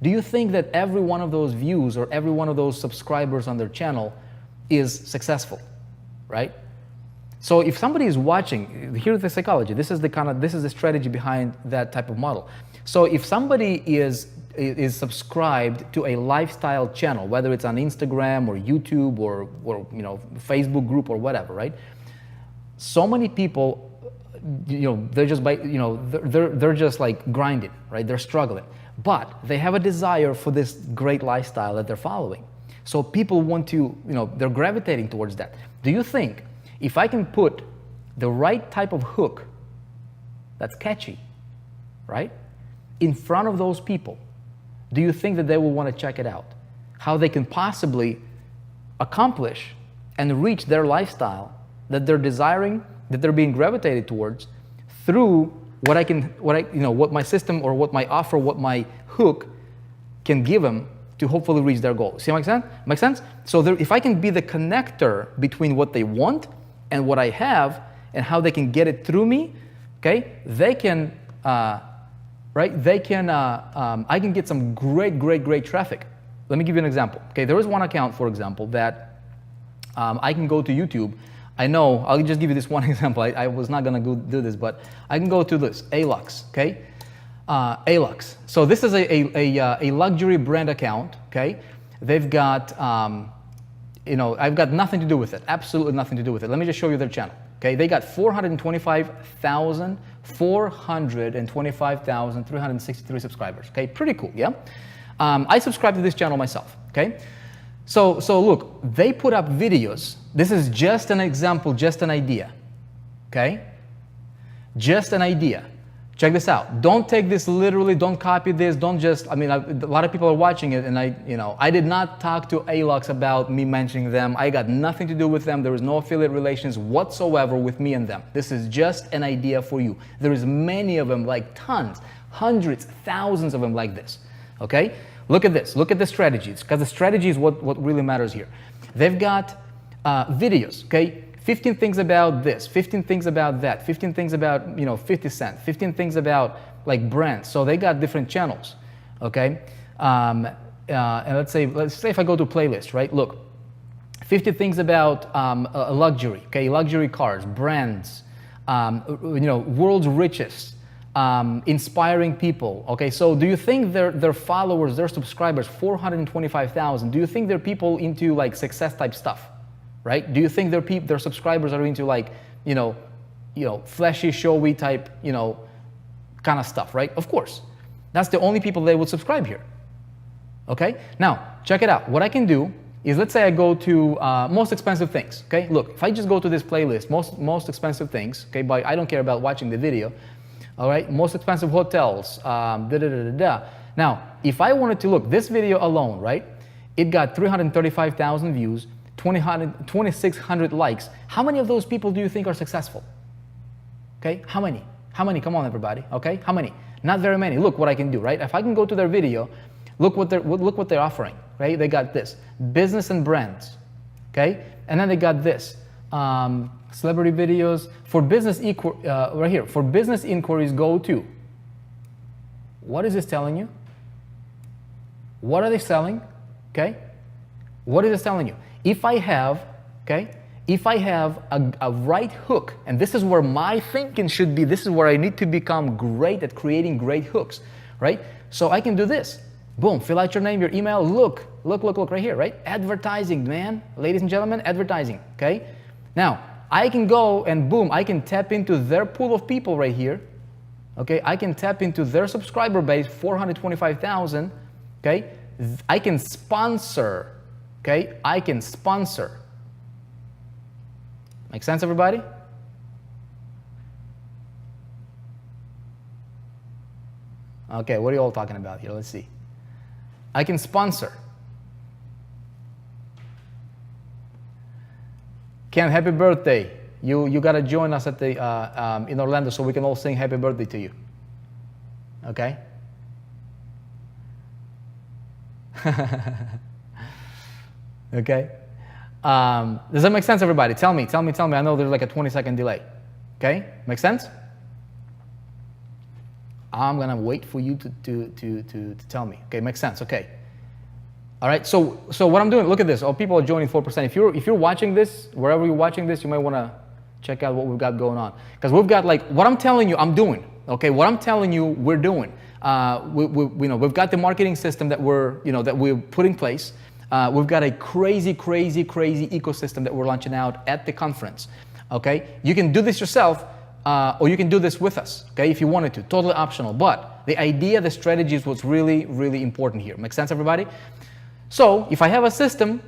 do you think that every one of those views or every one of those subscribers on their channel is successful, right? So if somebody is watching, here's the psychology. This is the strategy behind that type of model. So if somebody is subscribed to a lifestyle channel, whether it's on Instagram or YouTube or Facebook group or whatever, right? So many people, they're just they're just like grinding, right? They're struggling, but they have a desire for this great lifestyle that they're following. So people want to, they're gravitating towards that. Do you think if I can put the right type of hook that's catchy, right, in front of those people, do you think that they will want to check it out? How they can possibly accomplish and reach their lifestyle that they're desiring, that they're being gravitated towards through what my system or what my offer, what my hook can give them to hopefully reach their goal. See what makes sense? So if I can be the connector between what they want and what I have and how they can get it through me, okay, they can, I can get some great traffic. Let me give you an example. Okay, there is one account, for example, that I can go to YouTube. I know, I'll just give you this one example. I was not gonna go do this, but I can go to this, Alux, okay? Alux. So this is a luxury brand account, okay? They've got, I've got nothing to do with it, absolutely nothing to do with it. Let me just show you their channel, okay? They got 425,363 subscribers, okay? Pretty cool, yeah? I subscribe to this channel myself, okay? So look, they put up videos. This is just an example, just an idea, okay? Just an idea. Check this out. Don't take this literally, don't copy this, don't just, a lot of people are watching it and I did not talk to Alux about me mentioning them. I got nothing to do with them. There is no affiliate relations whatsoever with me and them. This is just an idea for you. There is many of them, like tons, hundreds, thousands of them like this, okay? Look at this, look at the strategies, because the strategy is what really matters here. They've got videos, okay? 15 things about this, 15 things about that, 15 things about, 50 Cent, 15 things about like brands. So they got different channels, okay? And let's say if I go to playlist, right? Look, 50 things about luxury, okay? Luxury cars, brands, world's richest, inspiring people, okay? So do you think their followers, their subscribers, 425,000, do you think they're people into like success type stuff? Right? Do you think their subscribers are into like, flashy, showy type, kind of stuff, right? Of course. That's the only people they would subscribe here. Okay? Now, check it out. What I can do is, let's say I go to most expensive things. Okay? Look, if I just go to this playlist, most expensive things, okay, but I don't care about watching the video. All right? Most expensive hotels, Now, if I wanted to look, this video alone, right? It got 335,000 views, 2,600 likes. How many of those people do you think are successful? Okay, how many? How many? Come on, everybody. Okay, how many? Not very many. Look what I can do, right? If I can go to their video, look what they're offering, right? They got this, business and brands, okay? And then they got this, celebrity videos. For business, right here, for business inquiries, go to. What is this telling you? What are they selling? Okay, what is this telling you? If I have, a right hook, and this is where my thinking should be, this is where I need to become great at creating great hooks, right? So I can do this. Boom, fill out your name, your email, look right here, right? Advertising, man. Ladies and gentlemen, advertising, okay? Now, I can go and boom, I can tap into their pool of people right here, okay? I can tap into their subscriber base, 425,000, okay? I can sponsor. Okay, I can sponsor. Make sense, everybody? Okay, what are you all talking about here? Let's see. I can sponsor. Ken, happy birthday. You gotta join us at the in Orlando so we can all sing happy birthday to you. Okay? Okay? Does that make sense, everybody? Tell me. I know there's like a 20-second delay. Okay? Make sense? I'm gonna wait for you to tell me. Okay, makes sense. Okay. All right. So what I'm doing, look at this. Oh, people are joining 4%. If you're watching this, wherever you're watching this, you might want to check out what we've got going on, because we've got like what I'm telling you, I'm doing. Okay, what I'm telling you, we're doing. We've got the marketing system that we're put in place. We've got a crazy ecosystem that we're launching out at the conference. Okay, you can do this yourself, or you can do this with us. Okay, if you wanted to, totally optional. But the idea, the strategy is what's really important here. Make sense, everybody? So if I have a system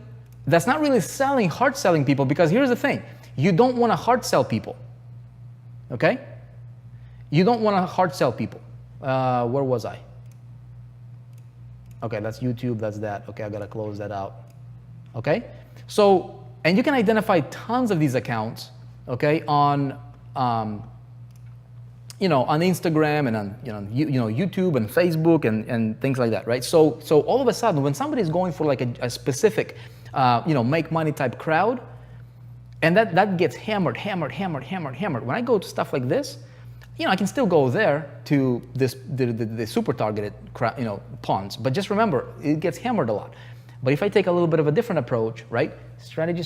that's not really hard selling people, because here's the thing, you don't want to hard sell people. Okay, you don't want to hard sell people. Where was I? Okay, that's YouTube, that's that. Okay, I gotta close that out. Okay, so, and you can identify tons of these accounts, okay, on Instagram and on YouTube and Facebook and things like that, right? So all of a sudden, when somebody's going for like a specific make money type crowd, and that gets hammered. When I go to stuff like this, I can still go there to the super targeted pawns, but just remember, it gets hammered a lot. But if I take a little bit of a different approach, right? Strategy.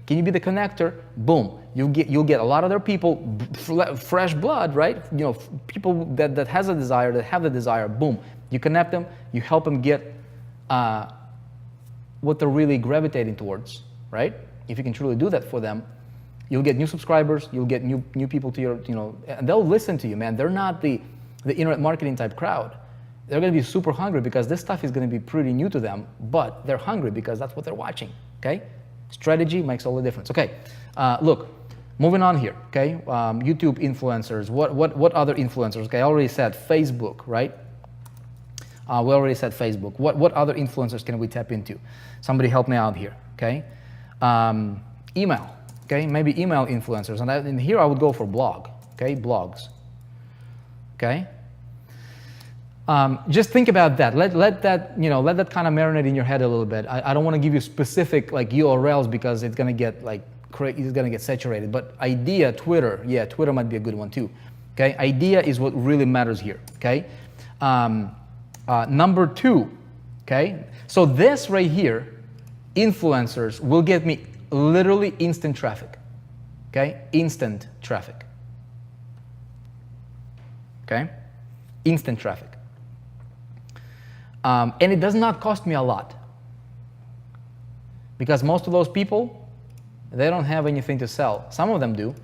Can you be the connector? Boom. You'll get a lot of other people, fresh blood, right? People that has a desire, that have the desire. Boom. You connect them. You help them get what they're really gravitating towards, right? If you can truly do that for them, you'll get new subscribers. You'll get new people to your, and they'll listen to you, man. They're not the internet marketing type crowd. They're going to be super hungry because this stuff is going to be pretty new to them, but they're hungry because that's what they're watching, okay? Strategy makes all the difference. Okay, look, moving on here, okay? YouTube influencers, what other influencers? Okay, I already said Facebook, right? We already said Facebook. What other influencers can we tap into? Somebody help me out here, okay? Email, okay? Maybe email influencers, and here I would go for blog, okay? Blogs, okay? Just think about that. Let that kind of marinate in your head a little bit. I don't want to give you specific like URLs because it's gonna get saturated. But idea, Twitter, yeah, Twitter might be a good one too. Okay, idea is what really matters here. Okay, number 2. Okay, so this right here, influencers will get me literally instant traffic. Okay, instant traffic. Okay, instant traffic. And it does not cost me a lot, because most of those people, they don't have anything to sell. Some of them do,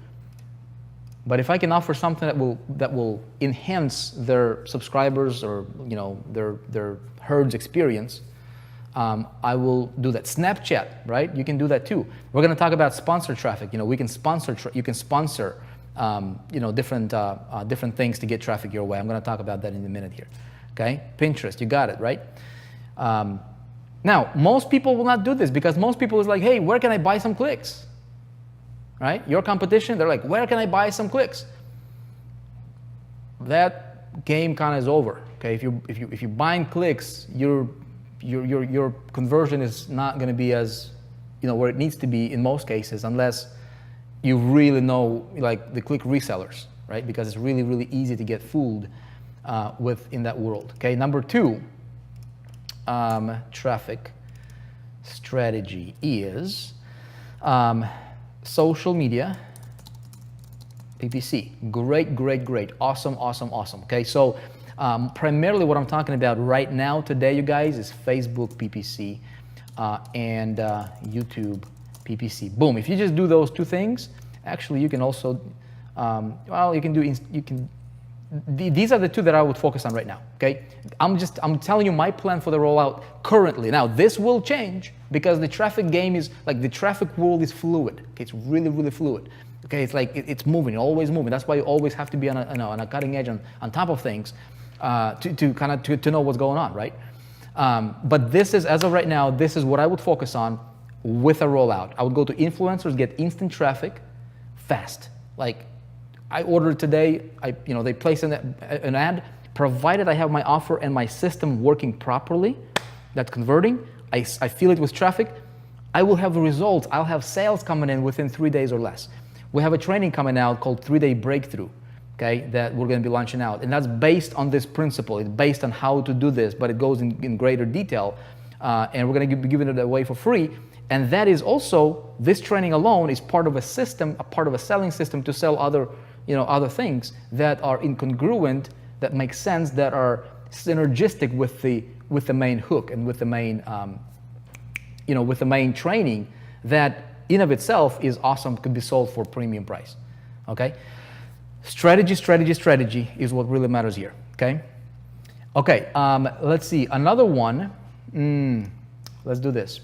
but if I can offer something that will enhance their subscribers or their herd's experience, I will do that. Snapchat, right? You can do that too. We're going to talk about sponsor traffic. We can sponsor. You can sponsor different things to get traffic your way. I'm going to talk about that in a minute here. Okay, Pinterest, you got it, right? Now, most people will not do this because most people is like, hey, where can I buy some clicks? Right? Your competition, they're like, where can I buy some clicks? That game kind of is over. Okay, if you're buying clicks, your conversion is not going to be as where it needs to be in most cases, unless you really know like the click resellers, right? Because it's really easy to get fooled in that world. Okay, number 2 traffic strategy is social media PPC. Great, awesome. Okay, so primarily what I'm talking about right now today, you guys, is Facebook PPC and YouTube PPC. Boom. If you just do those 2 things, actually you can also these are the 2 that I would focus on right now, okay? I'm telling you my plan for the rollout currently. Now, this will change because the traffic game is, like, the traffic world is fluid, okay? It's really fluid, okay? It's like, it's moving, always moving. That's why you always have to be on a cutting edge, on top of things to know what's going on, right? But this is, as of right now, this is what I would focus on with a rollout. I would go to influencers, get instant traffic fast, like, I ordered today, they place an ad, provided I have my offer and my system working properly, that's converting, I feel it with traffic, I will have the results. I'll have sales coming in within 3 days or less. We have a training coming out called 3-Day Breakthrough. okay, that we're going to be launching out. And that's based on this principle. It's based on how to do this, but it goes in greater detail. And we're going to be giving it away for free. And that is also, this training alone is part of a system, a part of a selling system to sell other, other things that are incongruent, that make sense, that are synergistic with the main hook and with the main, with the main training that in of itself is awesome, could be sold for premium price. Okay? Strategy is what really matters here. Okay? Okay, let's see. Another one. Let's do this.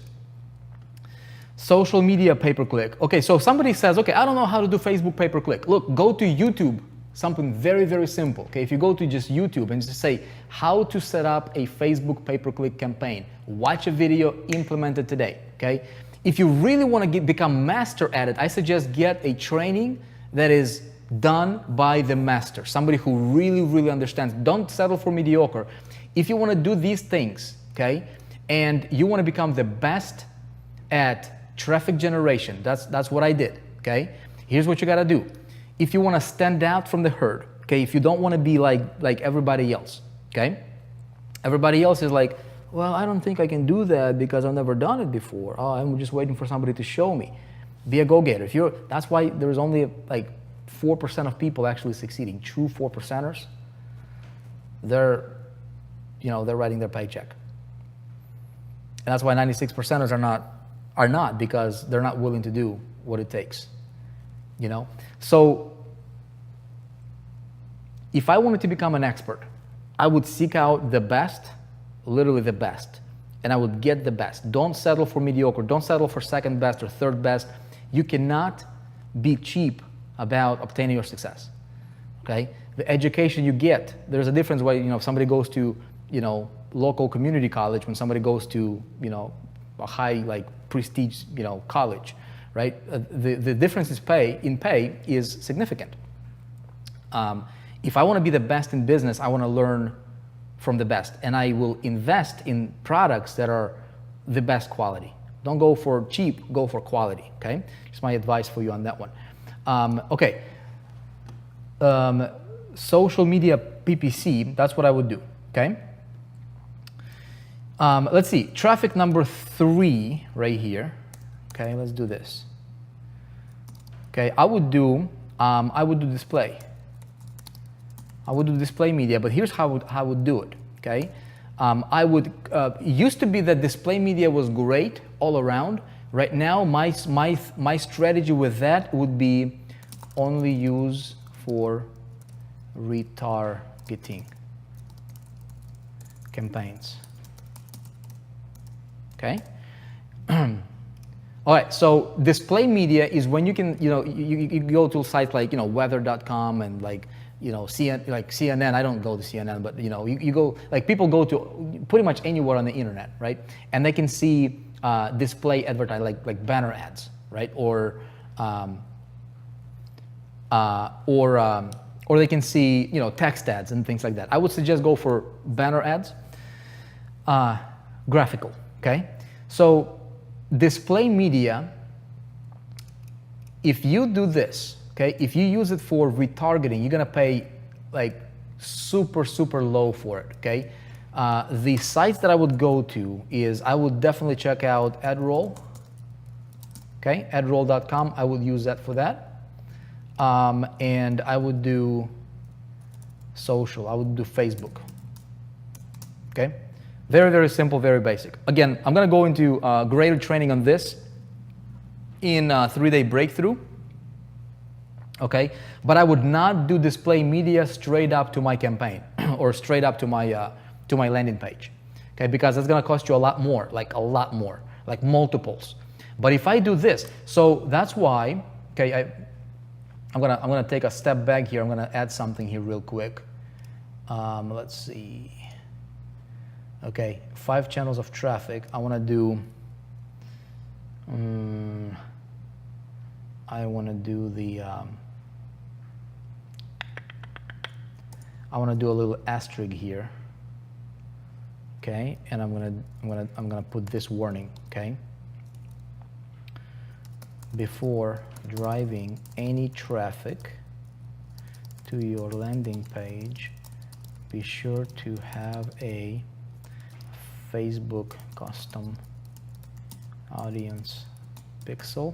Social media pay-per-click. Okay, so somebody says, okay, I don't know how to do Facebook pay-per-click. Look, go to YouTube. Something very, very simple. Okay, if you go to just YouTube and just say how to set up a Facebook pay-per-click campaign, watch a video, implement it today. Okay, if you really want to become master at it, I suggest get a training that is done by the master, somebody who really, really understands. Don't settle for mediocre. If you want to do these things, okay, and you want to become the best at traffic generation, that's what I did. Okay, here's what you got to do. If you want to stand out from the herd, okay, if you don't want to be like everybody else, okay, everybody else is like, well, I don't think I can do that because I've never done it before. Oh, I'm just waiting for somebody to show me. Be a go-getter. That's why there's only like 4% of people actually succeeding. True 4%ers, they're writing their paycheck. And that's why 96%ers are not because they're not willing to do what it takes. So if I wanted to become an expert, I would seek out the best, literally the best, and I would get the best. Don't settle for mediocre. Don't settle for second best or third best. You cannot be cheap about obtaining your success. Okay? The education you get, there's a difference where, if somebody goes to, local community college when somebody goes to, a high, prestige, college, right? The difference in pay is significant. If I want to be the best in business, I want to learn from the best, and I will invest in products that are the best quality. Don't go for cheap, go for quality, okay? Just my advice for you on that one. Okay. Social media PPC, that's what I would do, okay? Let's see, traffic number 3 right here. Okay, let's do this. Okay, I would do display. I would do display media, but here's how I would do it. Okay, it used to be that display media was great all around. Right now, my strategy with that would be only use for retargeting campaigns. Okay. All right. So display media is when you can, you go to sites like weather.com and CNN. I don't go to CNN, but you go, people go to pretty much anywhere on the internet, right? And they can see display advertising, like banner ads, right? Or they can see text ads and things like that. I would suggest go for banner ads, graphical. Okay, so display media, if you do this, okay, if you use it for retargeting, you're gonna pay super, super low for it, okay? The sites that I would go to is, I would definitely check out AdRoll, okay, adroll.com, I would use that for that. And I would do social, I would do Facebook, okay? Very, very simple, very basic. Again, I'm going to go into greater training on this in 3-day breakthrough. Okay, but I would not do display media straight up to my campaign or straight up to my landing page. Okay, because that's going to cost you a lot more, like multiples. But if I do this, so that's why. Okay, I'm gonna take a step back here. I'm going to add something here real quick. Let's see. Okay, 5 channels of traffic. I want to do. I want to do the. I want to do a little asterisk here. Okay, and I'm gonna put this warning. Okay. Before driving any traffic to your landing page, be sure to have a Facebook custom audience pixel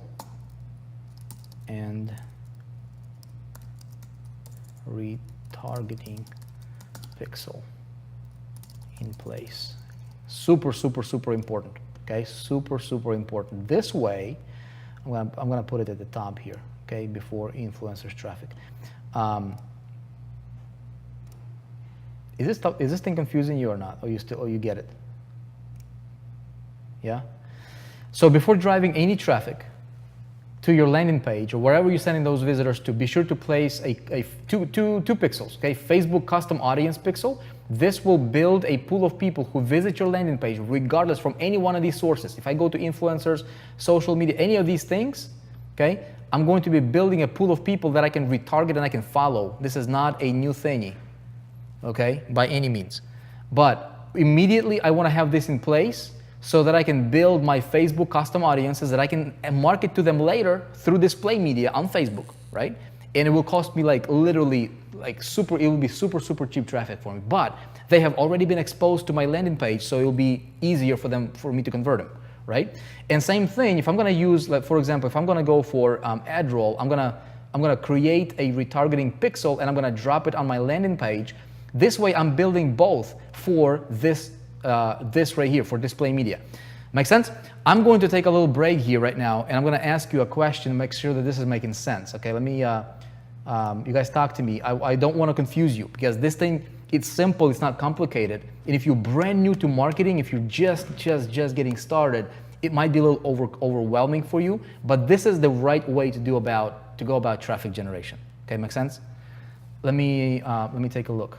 and retargeting pixel in place. Super, super, super important. Okay, super, super important. This way, I'm gonna put it at the top here. Okay, before influencers traffic. Is this thing confusing you or not? Or you get it? Yeah. So before driving any traffic to your landing page or wherever you're sending those visitors to, be sure to place two pixels, okay? Facebook custom audience pixel. This will build a pool of people who visit your landing page regardless from any one of these sources. If I go to influencers, social media, any of these things, okay, I'm going to be building a pool of people that I can retarget and I can follow. This is not a new thingy, okay, by any means. But immediately I want to have this in place so that I can build my Facebook custom audiences that I can market to them later through display media on Facebook, right? And it will cost me like literally like it will be super, super cheap traffic for me. But they have already been exposed to my landing page, so it will be easier for me to convert them, right? And same thing, if I'm gonna use, like for example, if I'm gonna go for ad roll, I'm gonna create a retargeting pixel and I'm gonna drop it on my landing page. This way I'm building both for this right here, for display media. Make sense? I'm going to take a little break here right now, and I'm going to ask you a question, make sure that this is making sense. Okay, let me, you guys talk to me. I don't want to confuse you, because this thing, it's simple, it's not complicated. And if you're brand new to marketing, if you're just getting started, it might be a little overwhelming for you, but this is the right way to go about traffic generation. Okay, make sense? Let me take a look.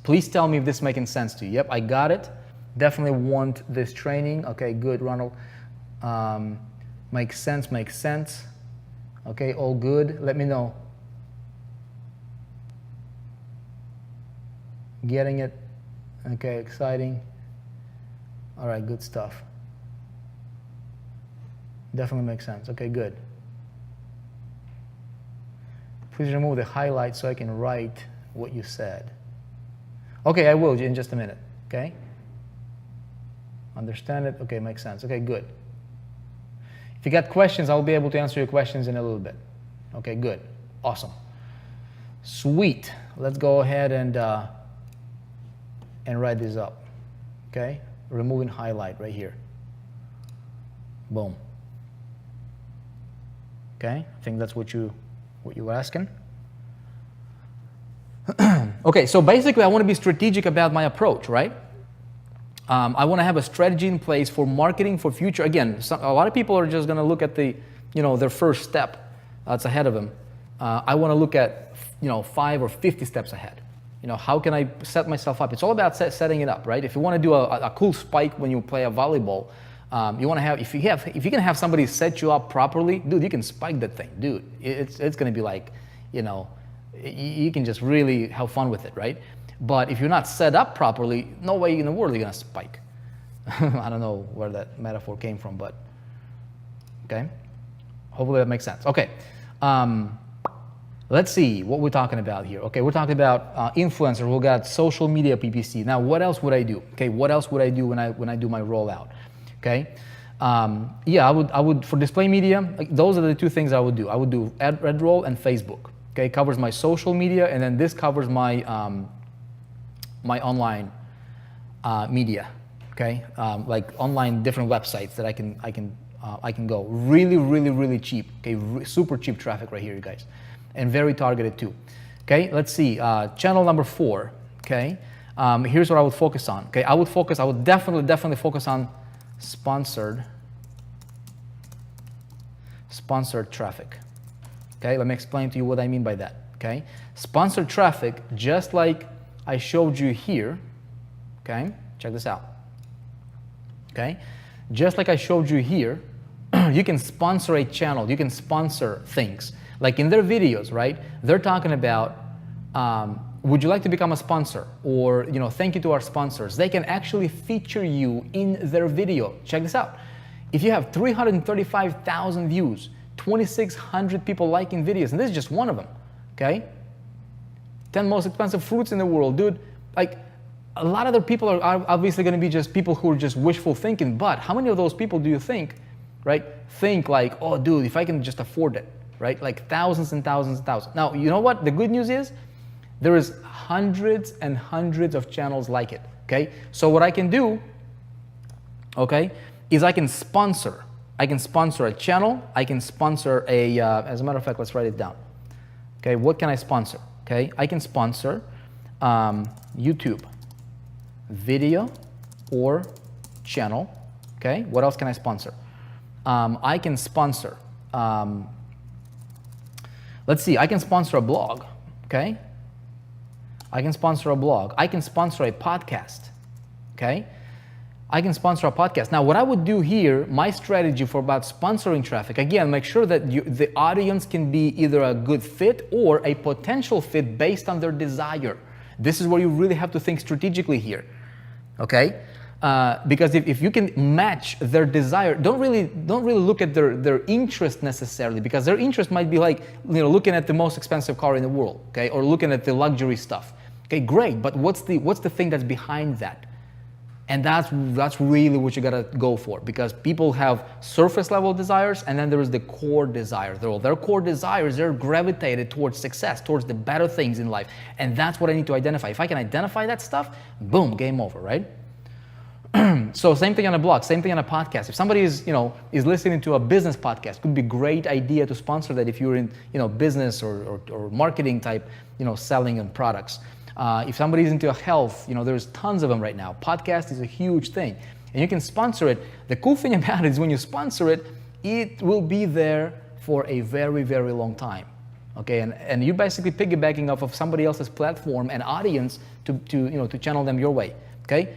Please tell me if this is making sense to you. Yep, I got it. Definitely want this training. Okay, good, Ronald. Makes sense. Okay, all good. Let me know. Getting it. Okay, exciting. All right, good stuff. Definitely makes sense. Okay, good. Please remove the highlight so I can write what you said. Okay, I will in just a minute, okay? Understand it? Okay, makes sense. Okay, good. If you got questions, I'll be able to answer your questions in a little bit. Okay, good. Awesome. Sweet. Let's go ahead and write this up, okay? Removing highlight right here. Boom. Okay, I think that's what you were asking. Okay, so basically I want to be strategic about my approach, right? I want to have a strategy in place for marketing for future. Again, a lot of people are just going to look at their first step that's ahead of them. I want to look at, 5 or 50 steps ahead. How can I set myself up? It's all about setting it up, right? If you want to do a cool spike when you play a volleyball, you want to have, if you can have somebody set you up properly, dude, you can spike that thing, dude. It's going to be like, you can just really have fun with it, right? But if you're not set up properly, no way in the world you're gonna spike. I don't know where that metaphor came from, but okay. Hopefully that makes sense. Okay, let's see what we're talking about here. Okay, we're talking about influencers. We got social media PPC. Now, what else would I do? Okay, what else would I do when I do my rollout? Okay, yeah, I would for display media. Those are the two things I would do. I would do ad roll and Facebook. Okay, covers my social media, and then this covers my my online media. Okay, like online different websites that I can go really cheap. Okay, super cheap traffic right here, you guys, and very targeted too. Okay, let's see. Channel number 4. Okay, here's what I would focus on. Okay, I would definitely focus on sponsored traffic. Okay, let me explain to you what I mean by that. Okay, sponsored traffic, just like I showed you here. Okay, check this out. Okay, just like I showed you here, you can sponsor a channel, you can sponsor things. Like in their videos, right? They're talking about, would you like to become a sponsor? Or, thank you to our sponsors. They can actually feature you in their video. Check this out. If you have 335,000 views, 2,600 people liking videos, and this is just one of them, okay? 10 most expensive fruits in the world, dude. Like, a lot of other people are obviously going to be just people who are just wishful thinking, but how many of those people do you think, right, think like, oh, dude, if I can just afford it, right? Like thousands and thousands and thousands. Now, you know what? The good news is there is hundreds and hundreds of channels like it, okay? So what I can do, okay, is I can sponsor a channel. I can sponsor a, as a matter of fact, let's write it down. Okay, what can I sponsor? Okay, I can sponsor YouTube, video or channel. Okay, what else can I sponsor? I can sponsor, let's see, I can sponsor a blog. Okay, I can sponsor a blog. I can sponsor a podcast. Okay, I can sponsor a podcast. Now, what I would do here, my strategy for about sponsoring traffic, again, make sure that the audience can be either a good fit or a potential fit based on their desire. This is where you really have to think strategically here, okay? Because if you can match their desire, don't really look at their interest necessarily, because their interest might be like, looking at the most expensive car in the world, okay, or looking at the luxury stuff. Okay, great, but what's the thing that's behind that? And that's really what you gotta go for, because people have surface level desires, and then there is the core desire. Their core desires, they're gravitated towards success, towards the better things in life. And that's what I need to identify. If I can identify that stuff, boom, game over, right? So same thing on a blog, same thing on a podcast. If somebody is listening to a business podcast, could be a great idea to sponsor that if you're in, business or marketing type, selling and products. If somebody's into health, there's tons of them right now. Podcast is a huge thing, and you can sponsor it. The cool thing about it is when you sponsor it, it will be there for a very, very long time. Okay, and you're basically piggybacking off of somebody else's platform and audience to channel them your way. Okay,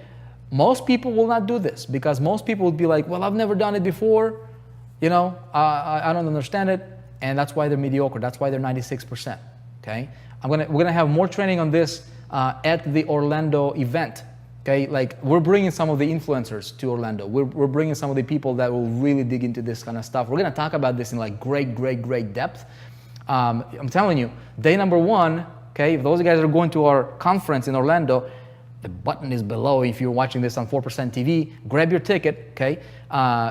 most people will not do this, because most people would be like, well, I've never done it before, I don't understand it, and that's why they're mediocre. That's why they're 96%. Okay. We're gonna have more training on this at the Orlando event. Okay, like we're bringing some of the influencers to Orlando. We're bringing some of the people that will really dig into this kind of stuff. We're gonna talk about this in like great depth. I'm telling you, day number 1. Okay, if those guys are going to our conference in Orlando, the button is below. If you're watching this on 4% TV, grab your ticket. Okay,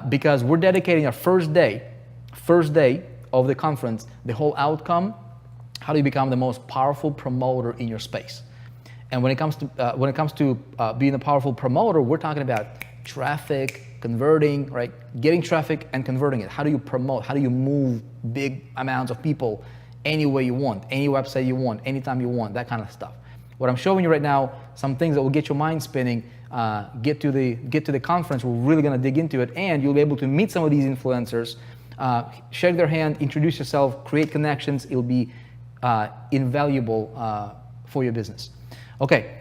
because we're dedicating our first day of the conference, the whole outcome. How do you become the most powerful promoter in your space? And when it comes to being a powerful promoter, we're talking about traffic, converting, right? Getting traffic and converting it. How do you promote? How do you move big amounts of people any way you want, any website you want, anytime you want, that kind of stuff. What I'm showing you right now, some things that will get your mind spinning. Get to the conference. We're really gonna dig into it, and you'll be able to meet some of these influencers, shake their hand, introduce yourself, create connections. It'll be invaluable for your business. Okay,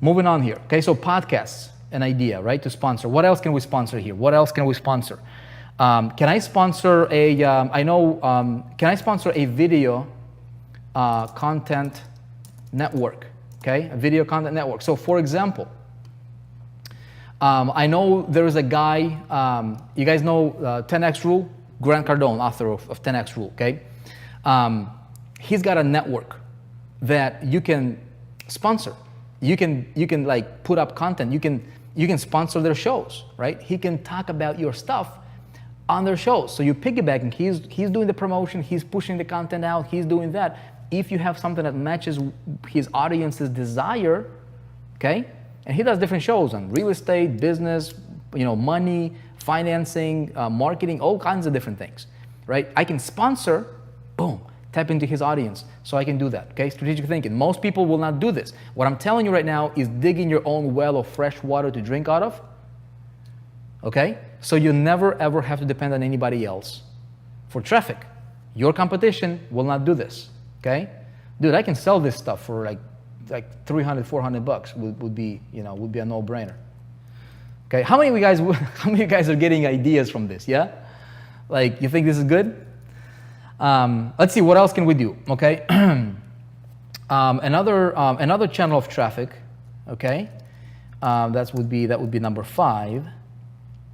moving on here. Okay, so podcasts, an idea, right, to sponsor. What else can we sponsor here? What else can we sponsor? Can I sponsor can I sponsor a video content network? Okay, a video content network. So for example, I know there is a guy, you guys know 10X Rule? Grant Cardone, author of 10X Rule, okay? He's got a network that you can sponsor. You can like put up content. You can sponsor their shows, right? He can talk about your stuff on their shows. So you piggyback, and he's doing the promotion, he's pushing the content out, he's doing that. If you have something that matches his audience's desire, okay? And he does different shows on real estate, business, money, financing, marketing, all kinds of different things, right? I can sponsor, boom, tap into his audience. So I can do that, okay? Strategic thinking. Most people will not do this. What I'm telling you right now is digging your own well of fresh water to drink out of, okay? So you never ever have to depend on anybody else for traffic. Your competition will not do this, okay? Dude, I can sell this stuff for like 300, 400 bucks would be a no-brainer. Okay, how many of you guys are getting ideas from this, yeah? Like, you think this is good? Let's see, what else can we do, okay? Another channel of traffic, okay? That would be number 5,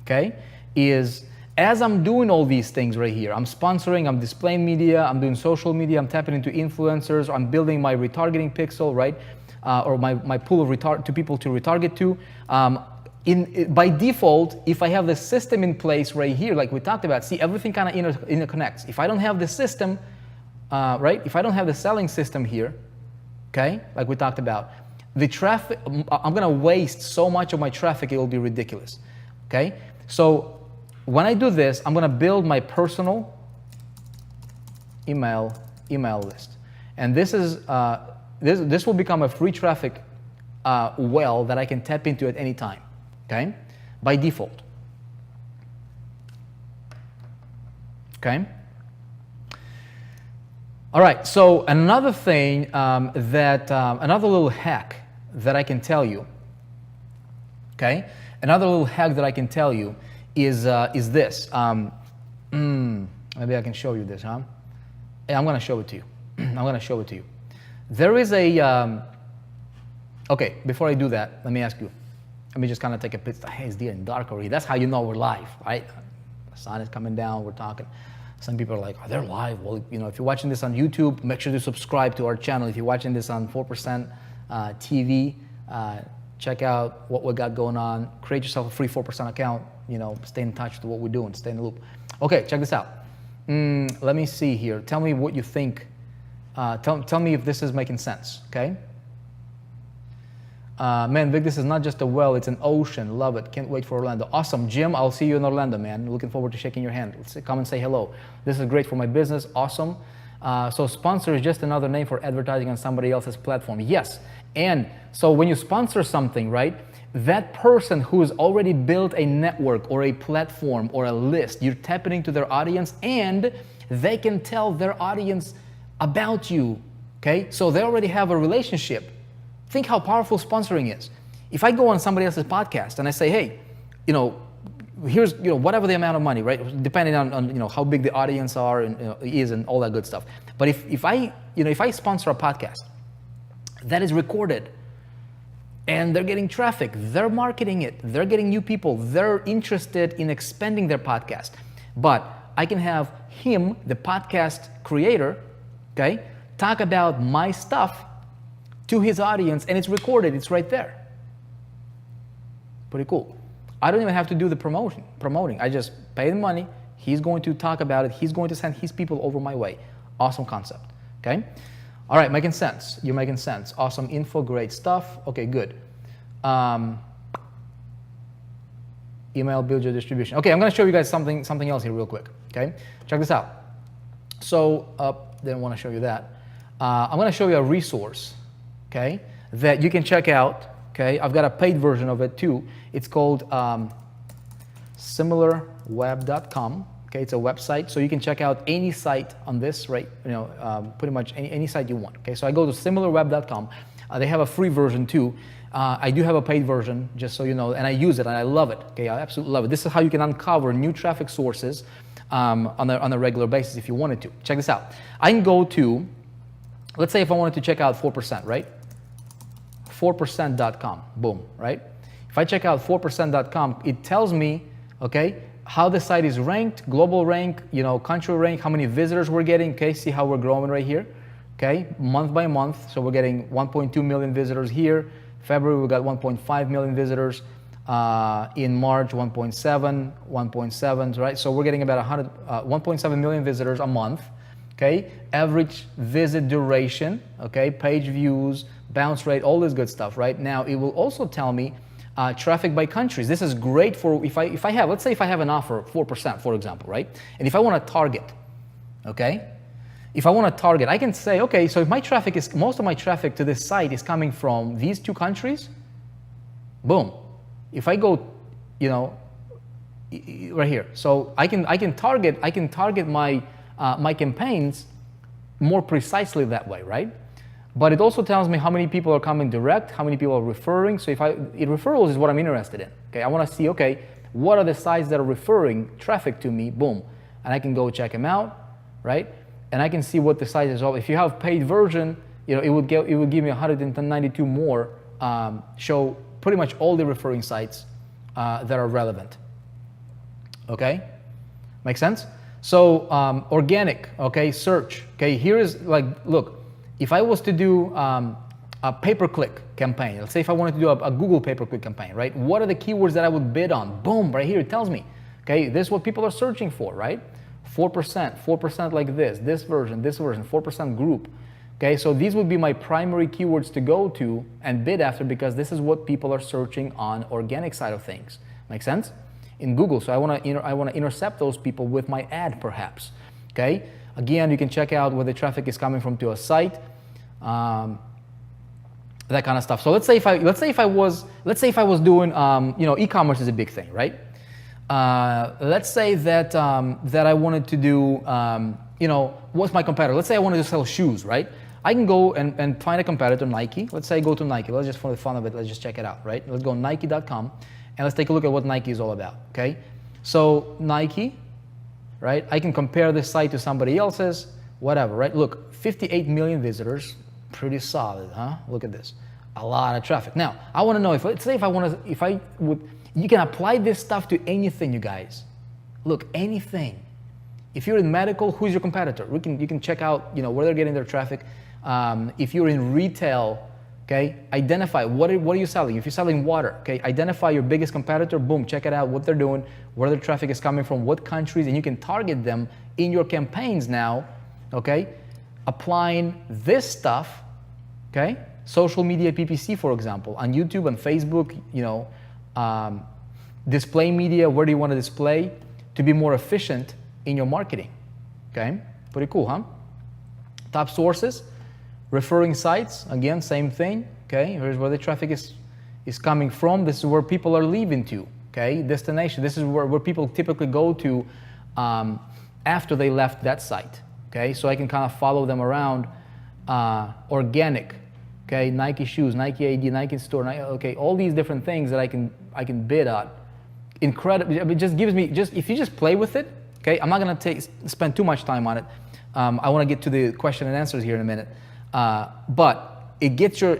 okay? Is As I'm doing all these things right here, I'm sponsoring, I'm displaying media, I'm doing social media, I'm tapping into influencers, I'm building my retargeting pixel, right? Or my pool of people to retarget to. By default, if I have the system in place right here, like we talked about, see, everything kind of interconnects. If I don't have the system, right? If I don't have the selling system here, okay, like we talked about, the traffic, I'm gonna waste so much of my traffic, it will be ridiculous, okay? So when I do this, I'm gonna build my personal email list. And this is, this will become a free traffic well that I can tap into at any time, okay? By default, okay? All right, so another thing another little hack that I can tell you, okay? Another little hack that I can tell you is this. Maybe I can show you this, huh? Yeah, I'm gonna show it to you. I'm gonna show it to you. There is a, okay, before I do that, let me ask you. Let me just kind of take a pit stop. Hey, it's getting dark already. That's how you know we're live, right? The sun is coming down, we're talking. Some people are like, oh, they're live. Well, you know, if you're watching this on YouTube, make sure to subscribe to our channel. If you're watching this on 4% TV, check out what we got going on. Create yourself a free 4% account. You know, stay in touch with what we're doing. Stay in the loop. Okay, check this out. Let me see here. Tell me what you think. Tell me if this is making sense, okay? Man, Vic, this is not just a well, it's an ocean. Love it. Can't wait for Orlando. Awesome. Jim, I'll see you in Orlando, man. Looking forward to shaking your hand. Come and say hello. This is great for my business. Awesome. So sponsor is just another name for advertising on somebody else's platform. Yes. And so when you sponsor something, right, that person who's already built a network or a platform or a list, you're tapping into their audience and they can tell their audience about you, okay? So they already have a relationship. Think how powerful sponsoring is. If I go on somebody else's podcast and I say, hey, you know, here's, you know, whatever the amount of money, right? Depending on you know, how big the audience are and is and all that good stuff. But if I sponsor a podcast that is recorded and they're getting traffic, they're marketing it, they're getting new people, they're interested in expanding their podcast. But I can have him, the podcast creator, okay, talk about my stuff to his audience, and it's recorded, it's right there. Pretty cool. I don't even have to do the promoting. I just pay the money, he's going to talk about it, he's going to send his people over my way. Awesome concept, okay? All right, making sense. You're making sense. Awesome info, great stuff. Okay, good. Email, build your distribution. Okay, I'm gonna show you guys something else here real quick, okay? Check this out. So, didn't wanna show you that. I'm gonna show you a resource, okay, that you can check out, okay? I've got a paid version of it too. It's called similarweb.com. Okay, it's a website, so you can check out any site on this, right? You know, pretty much any site you want. Okay, so I go to similarweb.com. They have a free version too. I do have a paid version, just so you know, and I use it and I love it. Okay, I absolutely love it. This is how you can uncover new traffic sources on a regular basis if you wanted to. Check this out. I can go to, let's say if I wanted to check out 4%, right? 4%.com, boom, right? If I check out 4%.com, it tells me, okay, how the site is ranked, global rank, you know, country rank, how many visitors we're getting, okay, see how we're growing right here, okay, month by month, so we're getting 1.2 million visitors here, February we got 1.5 million visitors, in March 1.7, right, so we're getting about 1.7 million visitors a month, okay, average visit duration, okay, page views, bounce rate, all this good stuff, right? Now it will also tell me traffic by countries. This is great for if I have, let's say if I have an offer, 4%, for example, right? And if I want to target, okay? If I want to target, I can say, okay, so if my traffic is, most of my traffic to this site is coming from these two countries, boom. If I go, you know, right here, so I can target my my campaigns more precisely that way, right? But it also tells me how many people are coming direct, how many people are referring. So referrals is what I'm interested in. Okay, I want to see, okay, what are the sites that are referring traffic to me? Boom, and I can go check them out, right? And I can see what the site is all. If you have paid version, you know, it would give me 192 more. Show pretty much all the referring sites that are relevant. Okay, Make sense? So organic, okay, search. Okay, here is like, look, if I was to do a pay-per-click campaign, let's say if I wanted to do a Google pay-per-click campaign, right? What are the keywords that I would bid on? Boom, right here, it tells me. Okay, this is what people are searching for, right? 4% like this version, 4% group. Okay, so these would be my primary keywords to go to and bid after, because this is what people are searching on organic side of things. Make sense? In Google, so I want to intercept those people with my ad, perhaps. Okay, again, you can check out where the traffic is coming from to a site, that kind of stuff. So let's say if I was doing, e-commerce is a big thing, right? Let's say that I wanted to do, what's my competitor? Let's say I wanted to sell shoes, right? I can go and find a competitor, Nike. Let's say I go to Nike. Let's just, for the fun of it, let's just check it out, right? Let's go Nike.com and let's take a look at what Nike is all about, okay? So Nike, right? I can compare this site to somebody else's, whatever, right? Look, 58 million visitors, pretty solid, huh? Look at this, a lot of traffic. Now, I want to know you can apply this stuff to anything, you guys. Look, anything. If you're in medical, who's your competitor? You can check out, where they're getting their traffic. If you're in retail, okay, identify what are you selling. If you're selling water, okay, identify your biggest competitor. Boom, check it out, what they're doing, where their traffic is coming from, what countries, and you can target them in your campaigns now. Okay, applying this stuff, okay, social media PPC, for example, on YouTube and Facebook, display media, where do you want to display to be more efficient in your marketing? Okay, pretty cool, huh? Top sources, referring sites, again, same thing. Okay, here's where the traffic is coming from. This is where people are leaving to. Okay, destination. This is where people typically go to after they left that site. Okay, so I can kind of follow them around. Organic. Okay, Nike shoes, Nike AD, Nike store. Okay, all these different things that I can bid on. Incredible. It just gives me if you just play with it. Okay, I'm not gonna spend too much time on it. I want to get to the question and answers here in a minute. But it gets your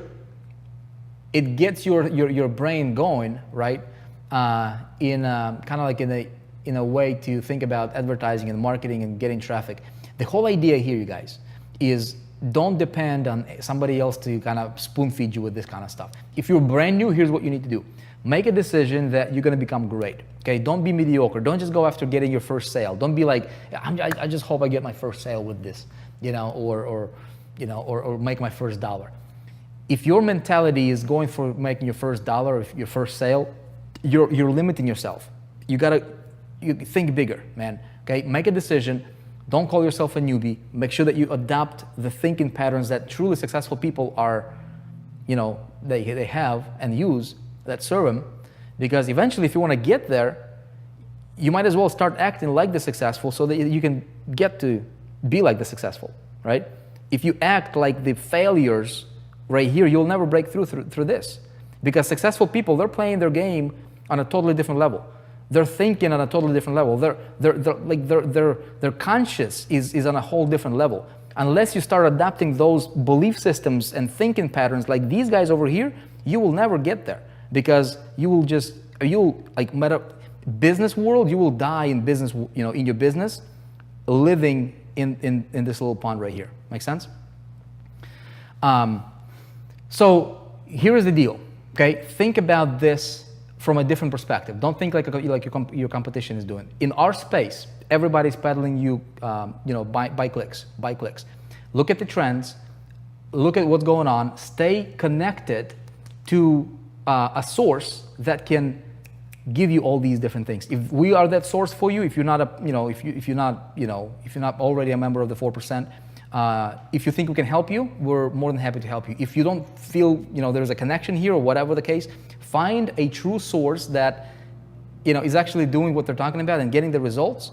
brain going, right? In kind of like in a way to think about advertising and marketing and getting traffic. The whole idea here, you guys, is don't depend on somebody else to kind of spoon feed you with this kind of stuff. If you're brand new, here's what you need to do. Make a decision that you're going to become great. Okay, don't be mediocre. Don't just go after getting your first sale. Don't be like, I just hope I get my first sale with this, or make my first dollar. If your mentality is going for making your first dollar or your first sale, you're limiting yourself. You think bigger, man. Okay, make a decision. Don't call yourself a newbie. Make sure that you adopt the thinking patterns that truly successful people are, they have and use that serve them. Because eventually, if you want to get there, you might as well start acting like the successful so that you can get to be like the successful, right? If you act like the failures right here, you'll never break through this. Because successful people, they're playing their game on a totally different level. They're thinking on a totally different level. Their conscious is on a whole different level. Unless you start adapting those belief systems and thinking patterns like these guys over here, you will never get there. Because business world, you will die in business, in your business, living in this little pond right here. Make sense? So here is the deal. Okay, think about this from a different perspective. Don't think like your competition is doing. In our space, everybody's peddling you, buy clicks. Look at the trends. Look at what's going on. Stay connected to a source that can give you all these different things. If we are that source for you, if you're not if you're not already a member of the 4%, if you think we can help you, we're more than happy to help you. If you don't feel there's a connection here or whatever the case, find a true source that is actually doing what they're talking about and getting the results,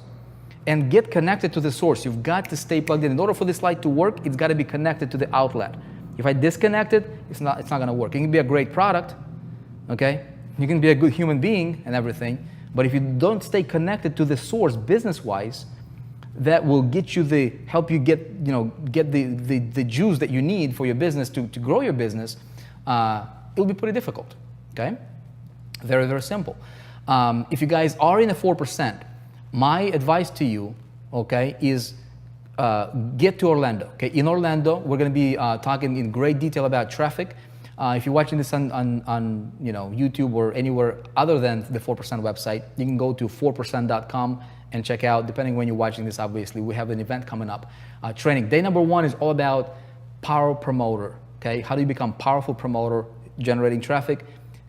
and get connected to the source. You've got to stay plugged in. In order for this light to work, it's got to be connected to the outlet. If I disconnect it, it's not going to work. It can be a great product, okay? You can be a good human being and everything, but if you don't stay connected to the source business-wise, that will help you get the juice that you need for your business to grow your business. It'll be pretty difficult. Okay, very, very simple. If you guys are in the 4%, My advice to you, okay, is get to Orlando. Okay, in Orlando, we're going to be talking in great detail about traffic. If you're watching this on YouTube or anywhere other than the 4% website, you can go to 4%.com and check out, depending when you're watching this, obviously, we have an event coming up. Training. Day number 1 is all about power promoter. Okay, how do you become powerful promoter, generating traffic,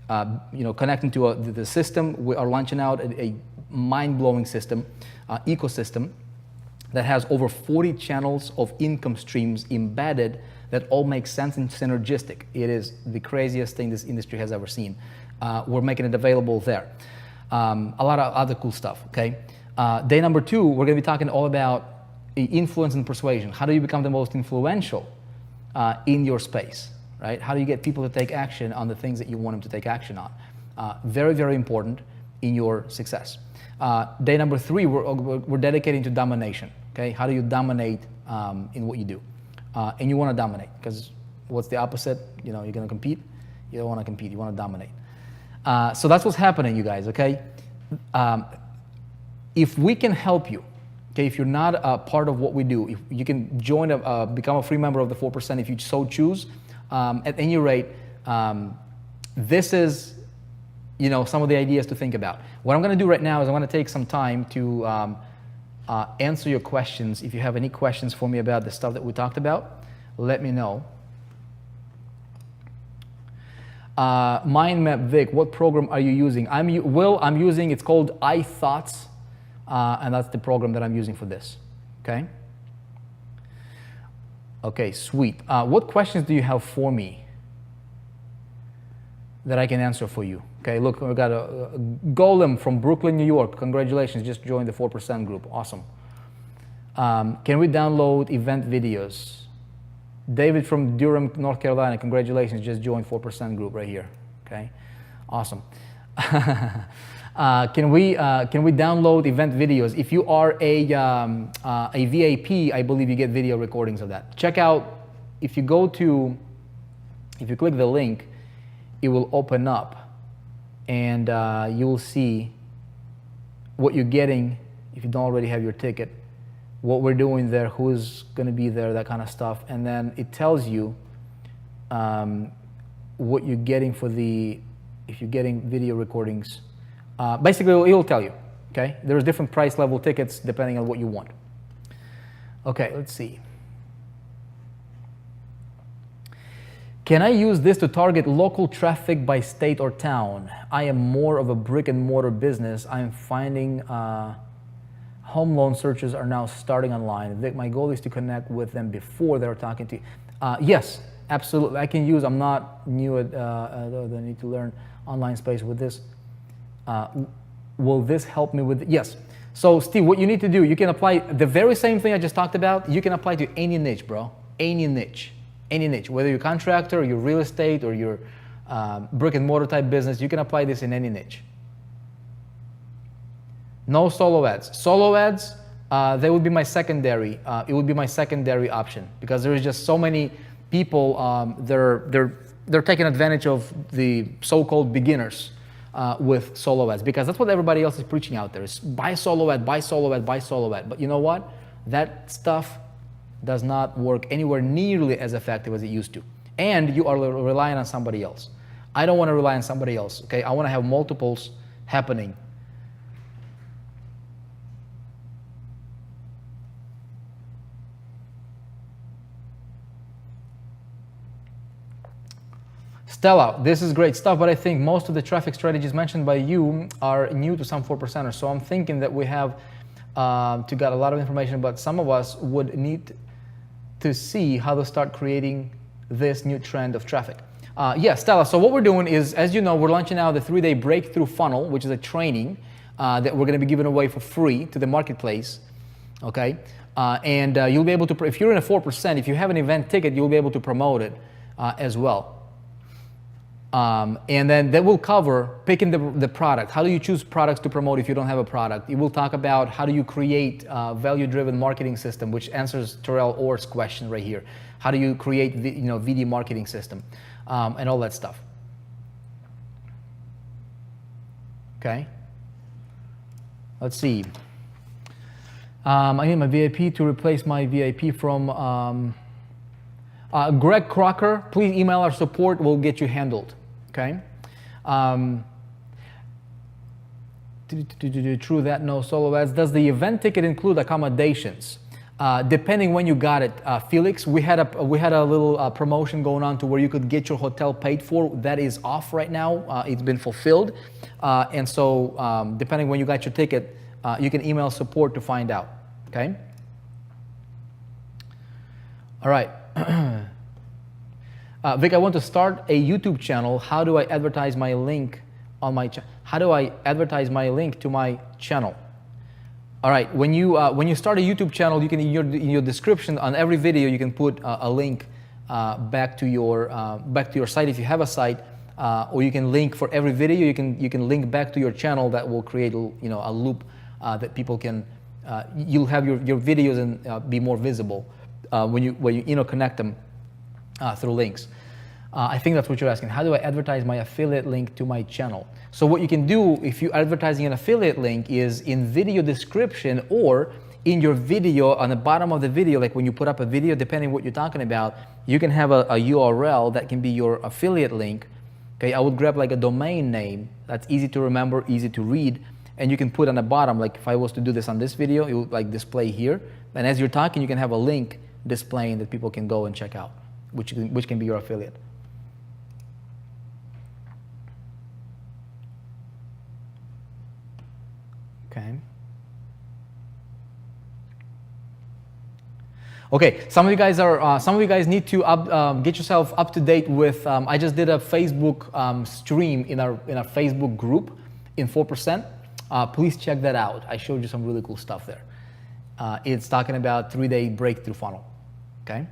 connecting to the system. We are launching out a mind-blowing system, ecosystem that has over 40 channels of income streams embedded that all make sense and synergistic. It is the craziest thing this industry has ever seen. We're making it available there. A lot of other cool stuff, okay? Day number 2, we're gonna be talking all about influence and persuasion. How do you become the most influential in your space, right? How do you get people to take action on the things that you want them to take action on? Very, very important in your success. Day number 3, we're dedicating to domination, okay? How do you dominate in what you do? And you want to dominate, because what's the opposite? You're going to compete. You don't want to compete. You want to dominate. So that's what's happening, you guys, okay? If we can help you, okay, if you're not a part of what we do, if you can join, become a free member of the 4% if you so choose. At any rate, this is, some of the ideas to think about. What I'm going to do right now is I'm going to take some time to answer your questions. If you have any questions for me about the stuff that we talked about, let me know. Mind Map Vic, what program are you using? I'm using, it's called iThoughts, and that's the program that I'm using for this, okay? Okay, sweet. What questions do you have for me that I can answer for you? Okay, look, we got a Golem from Brooklyn, New York. Congratulations, just joined the 4% group. Awesome. Can we download event videos? David from Durham, North Carolina. Congratulations, just joined 4% group right here. Okay, awesome. Can we download event videos? If you are a VAP, I believe you get video recordings of that. Check out, if you click the link, it will open up, and you will see what you're getting if you don't already have your ticket, what we're doing there, who's going to be there, that kind of stuff. And then it tells you what you're getting if you're getting video recordings. Basically, it will tell you, okay? There's different price level tickets depending on what you want. Okay, let's see. Can I use this to target local traffic by state or town? I am more of a brick and mortar business. I am finding home loan searches are now starting online. Vic, my goal is to connect with them before they're talking to you. Yes, absolutely. I'm not new at I need to learn online space with this. Will this help me with? Yes. So Steve, what you need to do, you can apply the very same thing I just talked about. You can apply to any niche, bro. Any niche, whether you're a contractor or you're real estate or you're brick and mortar type business, you can apply this in any niche. No solo ads. Solo ads, they would be my secondary. It would be my secondary option, because there is just so many people. They're taking advantage of the so-called beginners with solo ads, because that's what everybody else is preaching out there: is buy solo ad, buy solo ad, buy solo ad. But you know what? That stuff does not work anywhere nearly as effective as it used to, and you are relying on somebody else. I don't want to rely on somebody else. Okay, I want to have multiples happening. Stella, this is great stuff, but I think most of the traffic strategies mentioned by you are new to some 4%ers. So I'm thinking that we have to get a lot of information, but some of us would need to see how to start creating this new trend of traffic. Yeah, Stella, so what we're doing is, as you know, we're launching now the 3-day breakthrough funnel, which is a training that we're going to be giving away for free to the marketplace, okay? And you'll be able to, if you're in a 4%, if you have an event ticket, you'll be able to promote it as well. And then that will cover picking the product. How do you choose products to promote if you don't have a product? It will talk about how do you create a value-driven marketing system, which answers Terrell Orr's question right here. How do you create VD marketing system and all that stuff. Okay. Let's see. I need my VIP to replace my VIP from Greg Crocker. Please email our support. We'll get you handled. Okay. True that, no solo ads. Does the event ticket include accommodations? Depending when you got it, Felix. We had a little promotion going on to where you could get your hotel paid for. That is off right now. It's been fulfilled, and so depending when you got your ticket, you can email support to find out. Okay. All right. Vic, I want to start a YouTube channel. How do I advertise my link on my channel? How do I advertise my link to my channel? All right, when you start a YouTube channel, you can in your description on every video you can put a link back to your site if you have a site, or you can link for every video. You can link back to your channel. That will create a loop that people can. You'll have your videos and be more visible when you connect them through links. I think that's what you're asking. How do I advertise my affiliate link to my channel? So what you can do if you're advertising an affiliate link is in video description or in your video on the bottom of the video, like when you put up a video, depending what you're talking about, you can have a URL that can be your affiliate link. Okay, I would grab like a domain name that's easy to remember, easy to read, and you can put on the bottom, like if I was to do this on this video, it would like display here. And as you're talking, you can have a link displaying that people can go and check out, which can be your affiliate. Okay. Okay. Some of you guys need to get yourself up to date with. I just did a Facebook stream in our Facebook group in 4%. Please check that out. I showed you some really cool stuff there. It's talking about 3-day breakthrough funnel. Okay.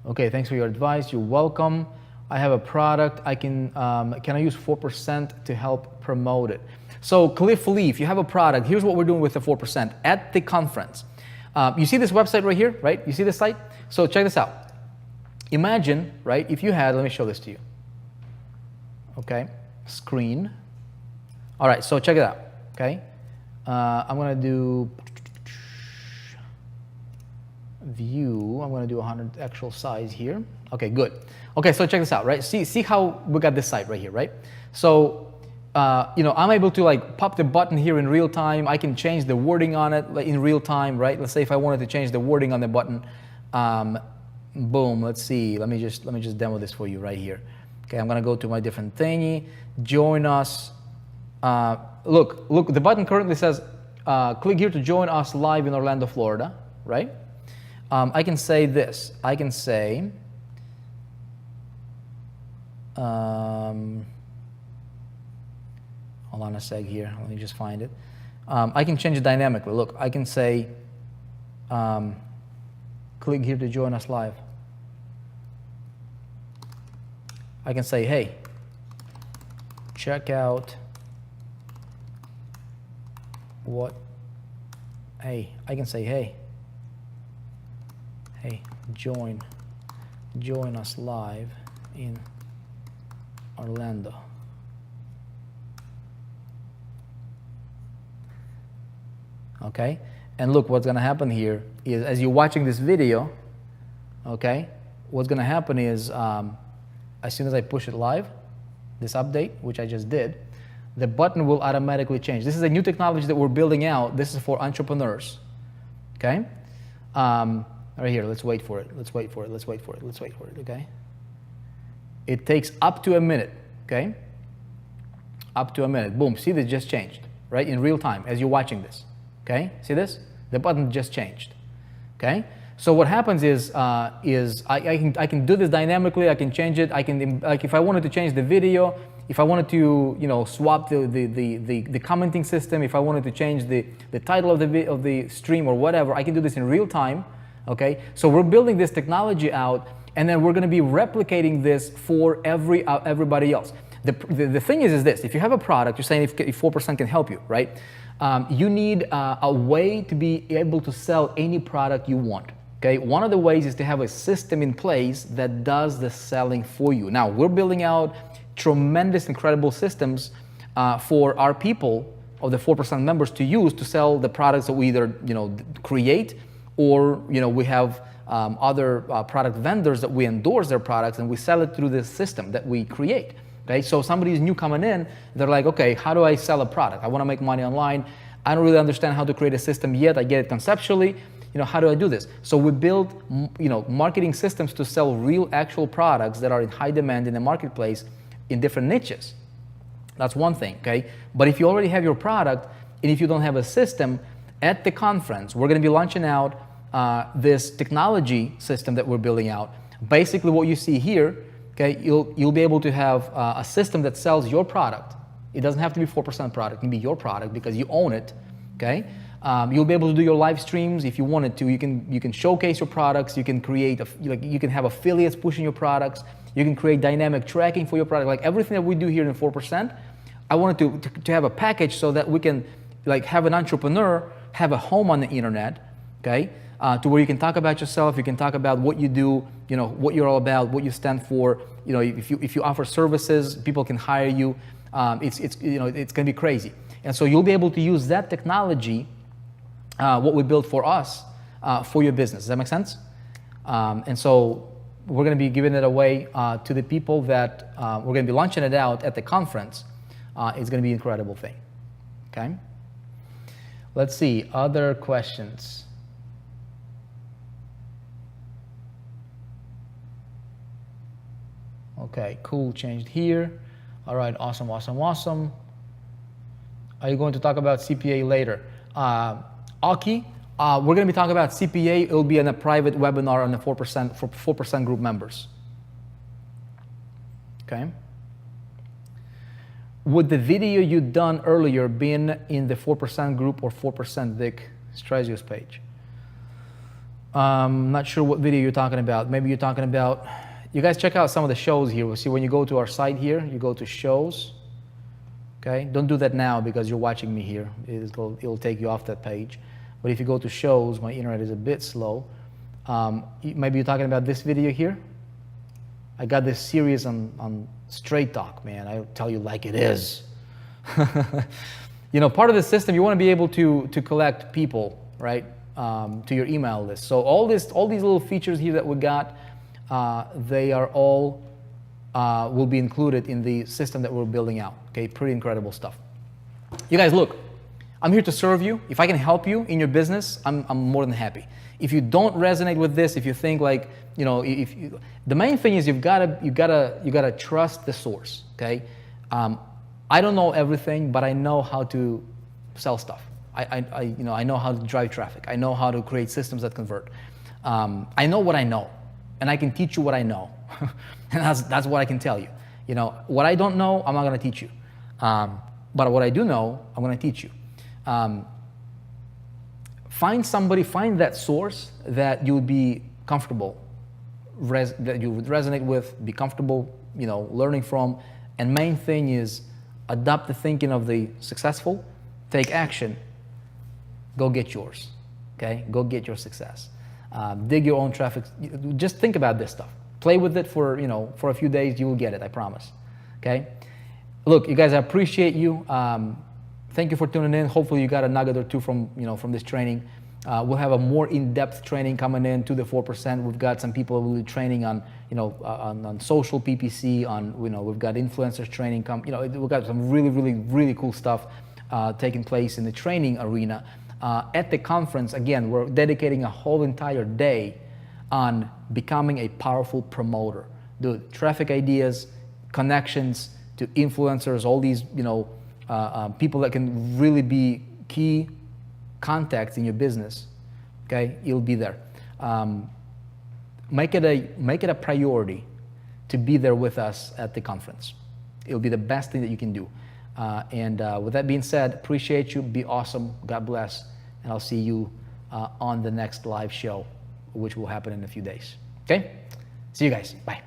Okay. Thanks for your advice. You're welcome. I have a product. Can I use 4% to help promote it? So Cliff Lee, if you have a product, here's what we're doing with the 4% at the conference. You see this website right here, right? You see this site? So check this out. Imagine, right? If you had, let me show this to you. Okay, screen. All right, so check it out. Okay, I'm gonna do view. I'm gonna do 100 actual size here. Okay, good. Okay, so check this out, right? See how we got this site right here, right? So, I'm able to like pop the button here in real time. I can change the wording on it in real time, right? Let's say if I wanted to change the wording on the button, boom. Let's see. Let me just demo this for you right here. Okay, I'm gonna go to my different thingy. Join us. Look. The button currently says, "Click here to join us live in Orlando, Florida." Right? I can say this. I can say. Hold on a sec here. Let me just find it. I can change it dynamically. Look, I can say, click here to join us live. I can say, hey, check out what, hey, I can say, hey, join us live in Orlando. Okay, and look, what's gonna happen here is as you're watching this video, okay, what's gonna happen is as soon as I push it live, this update, which I just did, the button will automatically change. This is a new technology that we're building out. This is for entrepreneurs. Okay, right here. Let's wait for it. Okay. It takes up to a minute, okay? Up to a minute. Boom, see this just changed, right? In real time as you're watching this, okay? See this? The button just changed, okay? So what happens is I can do this dynamically. I can change it. I can, like if I wanted to change the video, if I wanted to, swap the commenting system, if I wanted to change the title of the stream or whatever, I can do this in real time, okay? So we're building this technology out, and then we're going to be replicating this for everybody else. The thing is this: if you have a product, you're saying if 4% can help you, right? You need a way to be able to sell any product you want. Okay, one of the ways is to have a system in place that does the selling for you. Now we're building out tremendous, incredible systems for our people of the 4% members to use to sell the products that we either create, or we have other product vendors that we endorse their products and we sell it through this system that we create. Okay, so somebody's new coming in, they're like, okay, how do I sell a product? I want to make money online. I don't really understand how to create a system yet. I get it conceptually. How do I do this? So we build, marketing systems to sell real, actual products that are in high demand in the marketplace in different niches. That's one thing, okay? But if you already have your product, and if you don't have a system, at the conference, we're going to be launching out this technology system that we're building out. Basically, what you see here, okay, you'll be able to have a system that sells your product. It doesn't have to be 4% product. It can be your product because you own it, okay? You'll be able to do your live streams if you wanted to. You can showcase your products. You can create, you can have affiliates pushing your products. You can create dynamic tracking for your product. Like everything that we do here in 4%, I wanted to have a package so that we can have an entrepreneur have a home on the internet, okay? To where you can talk about yourself, you can talk about what you do, what you're all about, what you stand for. If you offer services, people can hire you. It's going to be crazy. And so you'll be able to use that technology, what we built for us, for your business. Does that make sense? And so we're going to be giving it away to the people that we're going to be launching it out at the conference. It's going to be an incredible thing. Okay. Let's see other questions. Okay, cool. Changed here. All right, awesome. Are you going to talk about CPA later? Aki, we're going to be talking about CPA. It will be in a private webinar on the 4% for 4% group members. Okay. Would the video you done earlier been in the 4% group or 4% Vic Strazios page? Not sure what video you're talking about. Maybe you're talking about. You guys check out some of the shows here. We'll see when you go to our site here, you go to shows. Okay, don't do that now because you're watching me here. It'll take you off that page. But if you go to shows, my internet is a bit slow. Maybe you're talking about this video here. I got this series on Straight Talk, man. I'll tell you like it is. Part of the system, you want to be able to collect people, right, to your email list. So all these little features here that we got, they are all will be included in the system that we're building out. Okay, pretty incredible stuff. You guys, look, I'm here to serve you. If I can help you in your business, I'm more than happy. If you don't resonate with this, if you think the main thing is you gotta trust the source. Okay, I don't know everything, but I know how to sell stuff. I know how to drive traffic. I know how to create systems that convert. I know what I know, and I can teach you what I know, and that's what I can tell you. What I don't know, I'm not gonna teach you, but what I do know, I'm gonna teach you. Find that source that you would be comfortable, that you would resonate with, be comfortable, learning from. And main thing is adopt the thinking of the successful, take action, go get yours, okay? Go get your success. Dig your own traffic. Just think about this stuff. Play with it for a few days, you will get it, I promise, okay? Look, you guys, I appreciate you. Thank you for tuning in. Hopefully you got a nugget or two from this training. We'll have a more in-depth training coming in to the 4%. We've got some people who will be training on on social PPC. We've got influencers training. We've got some really cool stuff taking place in the training arena. At the conference, again, we're dedicating a whole entire day on becoming a powerful promoter. Dude, traffic ideas, connections to influencers, all these people that can really be key contacts in your business. Okay, you'll be there. Make it a priority to be there with us at the conference. It'll be the best thing that you can do. And with that being said, appreciate you. Be awesome. God bless. And I'll see you on the next live show, which will happen in a few days. Okay? See you guys. Bye.